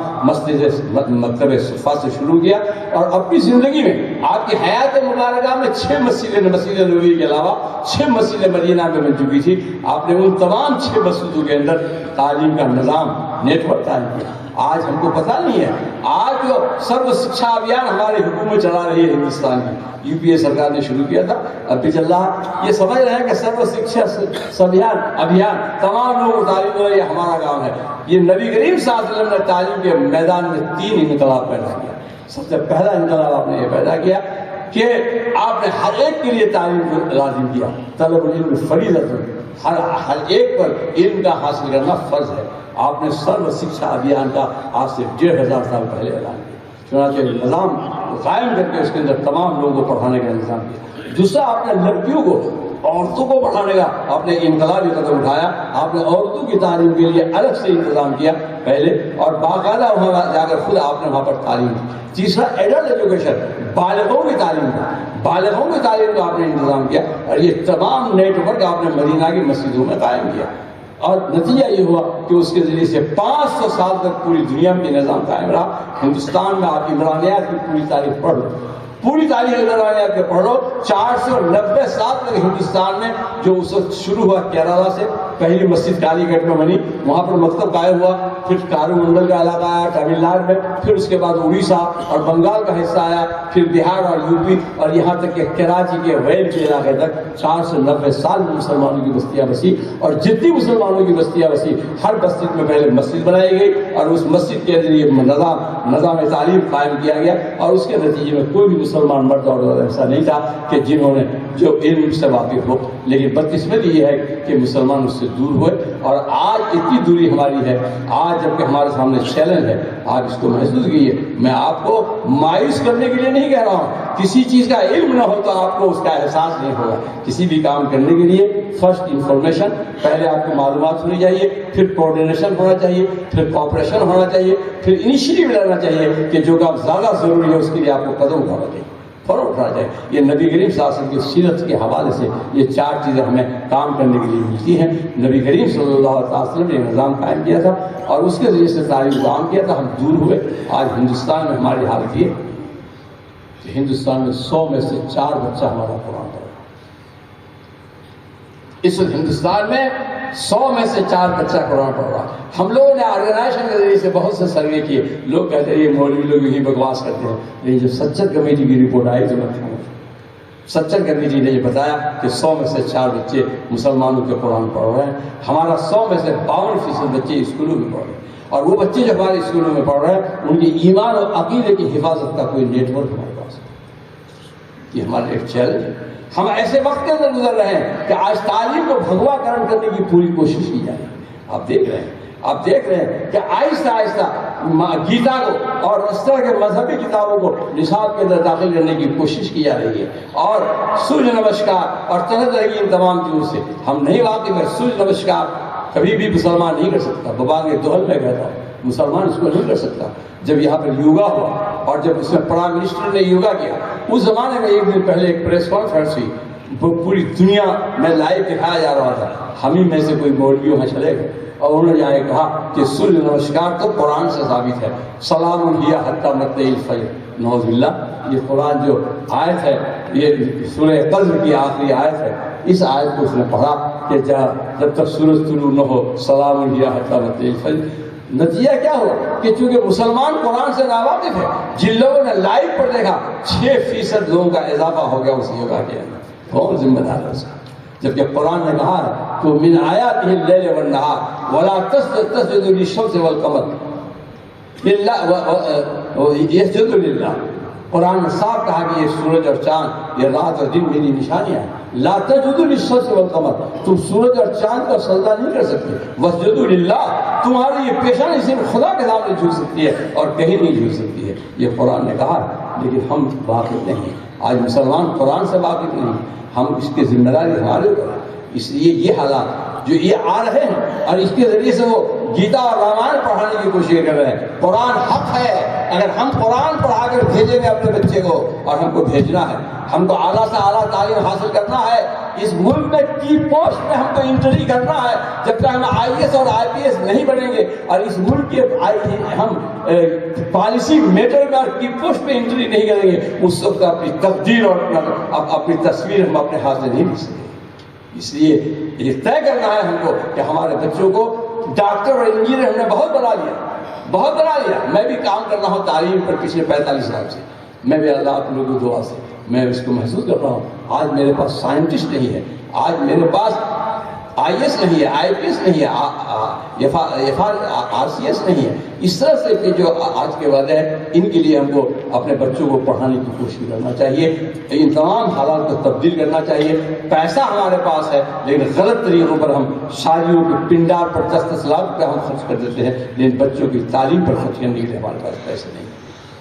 مکتب صفا سے شروع کیا، اور اپنی زندگی میں آپ کی حیات مبارکہ میں 6 مسجد نبوی کے علاوہ 6 مسجد مدینہ میں بن چکی تھی۔ آپ نے ان تمام 6 مسجدوں کے اندر تعلیم کا نظام، نیٹ ورک قائم کیا۔ آج ہم کو پتہ نہیں ہے، آج جو سرو شکشا ابھیان ہماری حکومت چلا رہی ہے ہندوستان کی، یو پی اے سرکار نے شروع کیا تھا، اب بھی چل رہا۔ یہ سمجھ رہے ہیں کہ سرو شکشا ابھیان تمام لوگوں کو تعلیم دے رہے، یہ ہمارا کام ہے۔ یہ نبی کریم صلی اللہ علیہ وسلم نے تعلیم کے میدان میں 3 انقلاب پیدا کیا۔ سب سے پہلا انقلاب آپ نے یہ پیدا کیا کہ آپ نے ہر ایک کے لیے تعلیم کو لازم کیا۔ طلب العلم فریضۃ، ہر ایک پر علم کا حاصل کرنا فرض ہے۔ آپ نے سرو شکشا ابھیان کا آج سے 1500 سال پہلے اعلان کیا، چنانچہ نظام قائم کر کے اس کے اندر تمام لوگوں کو پڑھانے کا انتظام کیا۔ دوسرا، آپ نے لڑکیوں کو، عورتوں کو پڑھانے کا آپ نے انقلابی قدم اٹھایا۔ آپ نے عورتوں کی تعلیم کے لیے الگ سے انتظام کیا پہلے، اور باقاعدہ وہاں جا کر خود آپ نے وہاں پر تعلیم دی۔ تیسرا، ایڈلٹ ایجوکیشن، بالغوں کی تعلیم کا آپ نے انتظام کیا، اور یہ تمام نیٹ ورک آپ نے مدینہ کی مسجدوں میں قائم کیا۔ اور نتیجہ یہ ہوا کہ اس کے ذریعے سے 500 سال تک پوری دنیا میں نظام قائم رہا. ہندوستان میں آپ عمرانیات کی پوری تاریخ پڑھ لو, پوری تاریخ عمرانیات کے پڑھ لو. 490 سال تک ہندوستان میں, جو اس وقت شروع ہوا کیرالہ سے, پہلی مسجد کالی گڑھ میں بنی, وہاں پر مکتب قائم ہوا, پھر کارو منڈل کا علاقہ آیا تمل ناڈو میں, پھر اس کے بعد اڑیسہ اور بنگال کا حصہ آیا, پھر بہار اور یو پی, اور یہاں تک کہ کراچی کے ویل کے علاقے تک 490 سال میں مسلمانوں کی بستیاں بسی. اور جتنی مسلمانوں کی بستیاں بسی, ہر بستی میں پہلے مسجد بنائی گئی اور اس مسجد کے ذریعے نظام تعلیم قائم کیا گیا. اور اس کے نتیجے میں کوئی بھی مسلمان مرد اور عورت ایسا نہیں تھا کہ جنہوں نے جو علم سے واقف ہو. لیکن بدقسمتی یہ ہے کہ مسلمان اس سے دور ہوئے, اور آج اتنی دوری ہماری ہے. آج جبکہ ہمارے سامنے چیلنج ہے, آپ اس کو محسوس کیجیے. میں آپ کو مایوس کرنے کے لیے نہیں کہہ رہا ہوں, کسی چیز کا علم نہ ہو تو آپ کو اس کا احساس نہیں ہوگا. کسی بھی کام کرنے کے لیے فرسٹ انفارمیشن, پہلے آپ کو معلومات ہونی چاہیے, پھر کوآرڈینیشن ہونا چاہیے, پھر کوآپریشن ہونا چاہیے, پھر انیشیٹو لینا چاہیے کہ جو کام زیادہ ضروری ہے اس کے لیے آپ کو قدم اٹھانا چاہیے, فوراً اٹھانا چاہیے. یہ نبی کریم صلی اللہ علیہ وسلم کی سیرت کے حوالے سے یہ 4 چیزیں ہمیں کام کرنے کے لیے ملتی ہیں. نبی کریم صلی اللہ علیہ وسلم نے نظام قائم کیا تھا اور اس کے ذریعے سے تعلیم عام کیا تھا. ہم دور ہوئے. آج ہندوستان میں ہماری حالت یہ کہ ہندوستان میں 100 میں سے 4 بچہ ہمارا قرآن پڑھ رہا ہے. اس وقت ہندوستان میں 100 میں سے 4 بچہ قرآن پڑھ رہا ہے. ہم لوگوں نے آرگنائزیشن کے ذریعے سے بہت سے سروے کیے. لوگ کہتے ہیں یہ مولوی لوگ یہی بکواس کرتے ہیں, لیکن جب سچر کمیٹی کی رپورٹ آئی تو میں سچر کمیٹی نے یہ بتایا کہ 100 میں سے 4 بچے مسلمانوں کے قرآن پڑھ رہے ہیں. ہمارا 100 میں سے 52% بچے اسکولوں میں پڑھ رہے ہیں. اور وہ بچے جو ہمارے اسکولوں میں پڑھ رہے ہیں ان کے ایمان اور عقیدے کی حفاظت کا کوئی نیٹ ورک ہمارے پاس ہے. یہ ہمارا ایک چیلنج ہے. ہم ایسے وقت کے اندر گزر رہے ہیں کہ آج تعلیم کو بھگوا کرن کرنے کی پوری کوشش کی جا رہی ہے. آپ دیکھ رہے ہیں کہ آہستہ آہستہ گیتا کو اور اس طرح کے مذہبی کتابوں کو نصاب کے اندر داخل کرنے کی کوشش کی جا رہی ہے. اور سورج نمسکار اور طرح طرح کی ان تمام چیزوں سے ہم نہیں واقف ہیں. سورج نمسکار کبھی بھی مسلمان نہیں کر سکتا. بابا کے دوہل میں کہتا ہوں, مسلمان اس کو نہیں کر سکتا. جب یہاں پر یوگا ہوا اور جب اس میں پرائم منسٹر نے یوگا کیا, اس زمانے میں ایک دن پہلے ایک پریس کانفرنس ہوئی, وہ پوری دنیا میں لائیو دکھایا جا رہا تھا. ہم ہی میں سے کوئی مولوی وہاں چلے گئے اور انہوں نے یہاں کہا کہ سورج نمسکار تو قرآن سے ثابت ہے. سلام ہی حتی مطلع الفجر. نعوذ باللہ, یہ قرآن جو آیت ہے یہ سورہ قدر کی آخری آیت ہے. اس آیت کو اس نے پڑھا کہ جب تک سورج طلوع نہ ہو سلام ہی حتی مطلع الفجر. نتیجہ کیا ہوا کہ چونکہ مسلمان قرآن سے ناواقف ہے, جن لوگوں نے لائیو پر دیکھا 6% لوگوں کا اضافہ ہو گیا اس یوگا کے اندر. کون ذمہ دار ہے اس کا؟ جبکہ قرآن نے کہا ہے تو من آیاتہ اللیل والنہار ولا تسجدوا للشمس والقمر یسجدوا للہ. قرآن نے صاف کہا کہ یہ سورج اور چاند, یہ رات اور دن میری نشانیاں ہیں. لا تسجدوا للشمس والقمر, تم سورج اور چاند کا سجدہ نہیں کر سکتے. واسجدوا للہ, تمہاری یہ پیشانی صرف خدا کے سامنے جھک سکتی ہے اور کہیں نہیں جھک سکتی ہے. یہ قرآن نے کہا, لیکن ہم واقف نہیں. آج مسلمان قرآن سے واقف نہیں. ہم اس کی ذمہ داری ہمارے اوپر ہے. اس لیے یہ حالات جو یہ آ رہے ہیں اور اس کے ذریعے سے وہ گیتا اور رامائن پڑھانے کی کوشش کر رہے ہیں. قرآن حق ہے. اگر ہم قرآن پڑھا کر بھیجیں گے اپنے بچے کو, اور ہم کو بھیجنا ہے, ہم کو اعلیٰ سے اعلیٰ تعلیم حاصل کرنا ہے, اس ملک میں کی پوسٹ میں ہم کو انٹری کرنا ہے. جب تک ہم IAS اور IPS نہیں بنیں گے اور اس ملک کے ہم پالیسی میٹر میں اور کی پوسٹ میں انٹری نہیں کریں گے, اس وقت اپنی تقدیر اور اپنی تصویر ہم اپنے ہاتھ سے نہیں لکھ سکیں. اس لیے یہ طے کرنا ہے ہم کو کہ ہمارے بچوں کو ڈاکٹر اور انجینئر ہم نے بہت بنا لیا. میں بھی کام کر رہا ہوں تعلیم پر پچھلے 45 سال سے. میں بھی اللہ آپ لوگوں کی دعا سے میں اس کو محسوس کر رہا ہوں. آج میرے پاس سائنٹسٹ نہیں ہے, آج میرے پاس IAS نہیں ہے, IPS نہیں ہے, RCS نہیں ہے. اس طرح سے کہ جو آج کے وعدے ہیں ان کے لیے ہم کو اپنے بچوں کو پڑھانے کی کوشش کرنا چاہیے. ان تمام حالات کو تبدیل کرنا چاہیے. پیسہ ہمارے پاس ہے لیکن غلط طریقوں پر ہم شادیوں کے پنڈار پر 10-10 لاکھ روپے ہم خرچ کر دیتے ہیں, لیکن بچوں کی تعلیم پر خرچ کرنے کے لیے ہمارے پاس پیسے نہیں.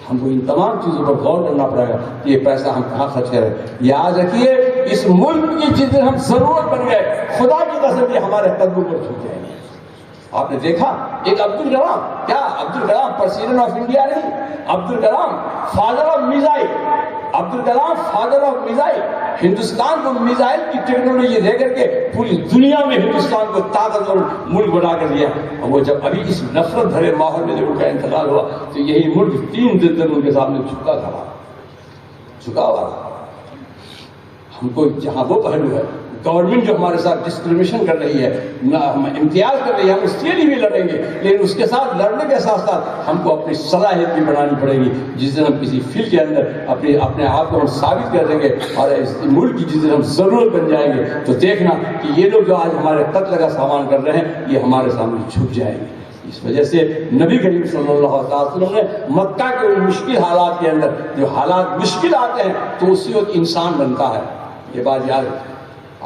ہم کو ان تمام چیزوں پر غور کرنا پڑے گا کہ یہ پیسہ ہم کہاں خرچ کریں. یاد رکھیے اس ملک کی چیزیں ہم ضرورت بن گئے, خدا کی قسم یہ ہمارے قدموں پر جھک جائیں گے. آپ نے دیکھا ایک عبدالکلام, کیا عبدالکلام پریزیڈنٹ آف انڈیا نہیں, Abdul Kalam father of missile. Abdul Kalam father of missile, Hindustan کو میزائل کی ٹیکنالوجی دے کر کے پوری دنیا میں ہندوستان کو طاقتور ملک بنا کر دیا. اور وہ جب ابھی اس نفرت بھرے ماحول میں جب ان کا انتقال ہوا تو یہی ملک 3 دن تک ان کے سامنے جھکا ہوا. ہم کو جہاں وہ پہلو ہے، گورنمنٹ جو ہمارے ساتھ ڈسکریمنیشن کر رہی ہے، امتیاز کر رہی ہے، ہم اس کے لیے بھی لڑیں گے، لیکن اس کے ساتھ لڑنے کے ساتھ ساتھ ہم کو اپنی صلاحیت بھی بڑھانی پڑے گی. جس دن ہم کسی فیلڈ کے اندر اپنے آپ کو ہم ثابت کر دیں گے اور اس ملک کی جس دن ہم ضرورت بن جائیں گے تو دیکھنا کہ یہ لوگ جو آج ہمارے قتل کا سامان کر رہے ہیں یہ ہمارے سامنے جھک جائیں گے. اس وجہ سے نبی کریم صلی اللہ علیہ وسلم نے مکہ کے ان مشکل حالات کے اندر جو حالات مشکل آتے ہیں تو اسی وقت انسان بنتا ہے. یہ بات یاد رکھیں،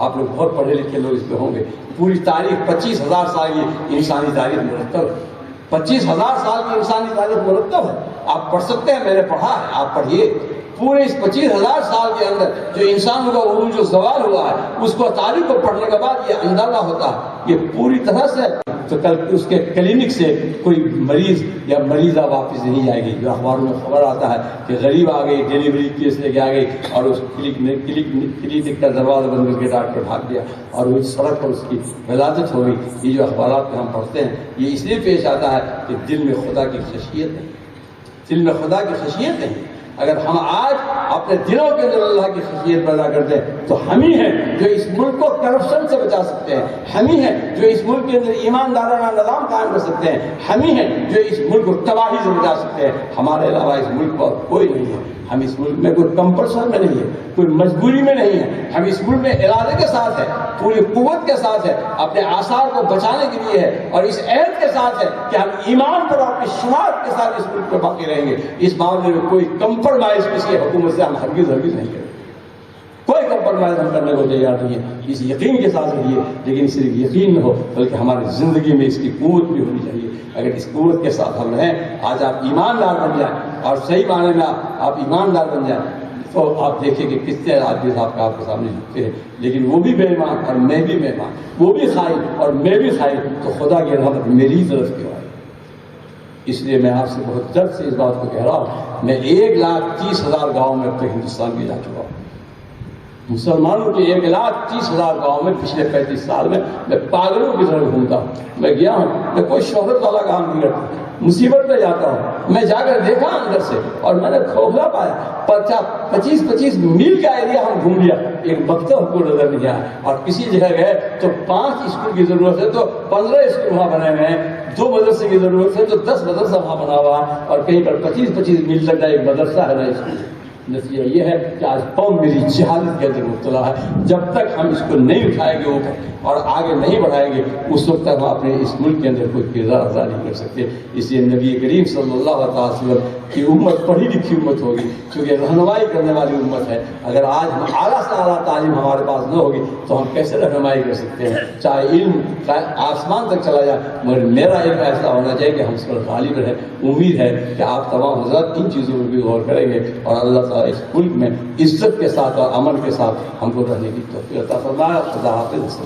آپ لوگ بہت پڑھے لکھے لوگ اس پہ ہوں گے. پوری تاریخ 25,000 سال کی انسانی تاریخ مرتب ہے. 25,000 سال کی انسانی تاریخ مرتب ہے. آپ پڑھ سکتے ہیں، میں نے پڑھا ہے، آپ پڑھیے. پورے اس 25,000 سال کے اندر جو انسانوں کا عروج و زوال ہوا ہے اس کو تاریخ کو پڑھنے کے بعد یہ اندازہ ہوتا ہے یہ پوری طرح سے. تو کل اس کے کلینک سے کوئی مریض یا مریضہ واپس نہیں جائے گی. جو اخباروں میں خبر آتا ہے کہ غریب آ گئی، ڈیلیوری کیس لے کے آ گئی اور اس کلینک کا دروازہ بند کر کے ڈاکٹر بھاگ گیا اور وہ سڑک پر اس کی ولادت ہو گئی. یہ جو اخبارات میں ہم پڑھتے ہیں یہ اس لیے پیش آتا ہے کہ دل میں خدا کی خشیت ہے، دل میں خدا کی خشیت ہے. اگر ہم آج اپنے دلوں کے اندر اللہ کی خشیت پیدا کرتے ہیں تو ہم ہی ہیں جو اس ملک کو کرپشن سے بچا سکتے ہیں. ہم ہی ہیں جو اس ملک کے اندر ایماندارانہ نظام قائم کر سکتے ہیں. ہم ہی ہیں جو اس ملک کو تباہی سے بچا سکتے ہیں. ہمارے علاوہ اس ملک پر کوئی نہیں ہے. ہم اس ملک میں کوئی کمپلسن میں نہیں ہے، کوئی مجبوری میں نہیں ہے. ہم اس ملک میں ارادے کے ساتھ ہے، پوری قوت کے ساتھ ہے، اپنے آثار کو بچانے کے لیے ہے اور اس عہد کے ساتھ ہے کہ ہم ایمان پر اور اپنی شناخت کے ساتھ اس ملک میں باقی رہیں گے. اس معاملے میں کوئی کمپرومائز کسی حکومت سے ہم ہرگز نہیں کریں گے. کوئی کمپرومائز ہم کرنے کو تیار نہیں ہے. اس یقین کے ساتھ رہیے، لیکن صرف یقین نہ ہو بلکہ ہماری زندگی میں اس کی قوت بھی ہونی چاہیے. اگر اس قوت کے ساتھ ہم رہیں، آج آپ ایماندار بن جائیں اور صحیح معنی میں آپ ایماندار بن جائیں تو آپ دیکھیں کہ کتنے آدمی صاحب کا آپ کے سامنے جھکتے ہیں. لیکن وہ بھی بے ایمان اور میں بھی بے ایمان، وہ بھی خائن اور میں بھی خائن، تو خدا کی رحمت میری طرف کیوں آئی. اس لیے میں آپ سے بہت درد سے اس بات کو کہہ رہا ہوں. میں 1,30,000 گاؤں میں اب تک ہندوستان میں جا چکا ہوں. مسلمانوں کے 1,30,000 گاؤں میں پچھلے 35 سال میں پاگلوں کی طرح گھومتا ہوں. میں گیا ہوں، میں کوئی شہرت والا کام نہیں کرتا، مصیبت پہ جاتا ہوں. میں جا کر دیکھا اندر سے اور میں نے کھوکھلا پایا. 25 میل کا ایریا ہم گھوم لیا، ایک مکتب ہم کو نظر نہیں آیا. اور کسی جگہ گئے تو 5 اسکول کی ضرورت ہے تو 15 اسکول وہاں بنے ہوئے ہیں. 2 مدرسے کی ضرورت ہے تو 10 مدرسہ وہاں بنا ہوا ہے. اور کہیں پر 25 میل تک کا ایک مدرسہ ہے نہ اسکول. نتیجہ یہ ہے کہ آج قوم میری جہالت کے اندر مبتلا ہے. جب تک ہم اس کو نہیں اٹھائیں گے اوپر اور آگے نہیں بڑھائیں گے اس وقت تک ہم اپنے اس ملک کے اندر کوئی کردار ادا نہیں کر سکتے. اس لیے نبی کریم صلی اللہ علیہ وسلم کی امت پڑھی لکھی امت ہوگی، کیونکہ رہنمائی کرنے والی امت ہے. اگر آج ہم اعلیٰ سے اعلیٰ تعلیم ہمارے پاس نہ ہوگی تو ہم کیسے رہنمائی کر سکتے ہیں؟ چاہے علم آسمان تک چلا جائے، مگر میرا علم ایسا ہونا چاہیے کہ ہم اس پر غالب رہیں. امید ہے کہ آپ تمام حضرات ان چیزوں پر بھی غور کریں گے اور اللہ تعالیٰ اس ملک میں عزت کے ساتھ اور امن کے ساتھ ہم کو رہنے کی توفیق عطا فرمائے. خدا حافظ.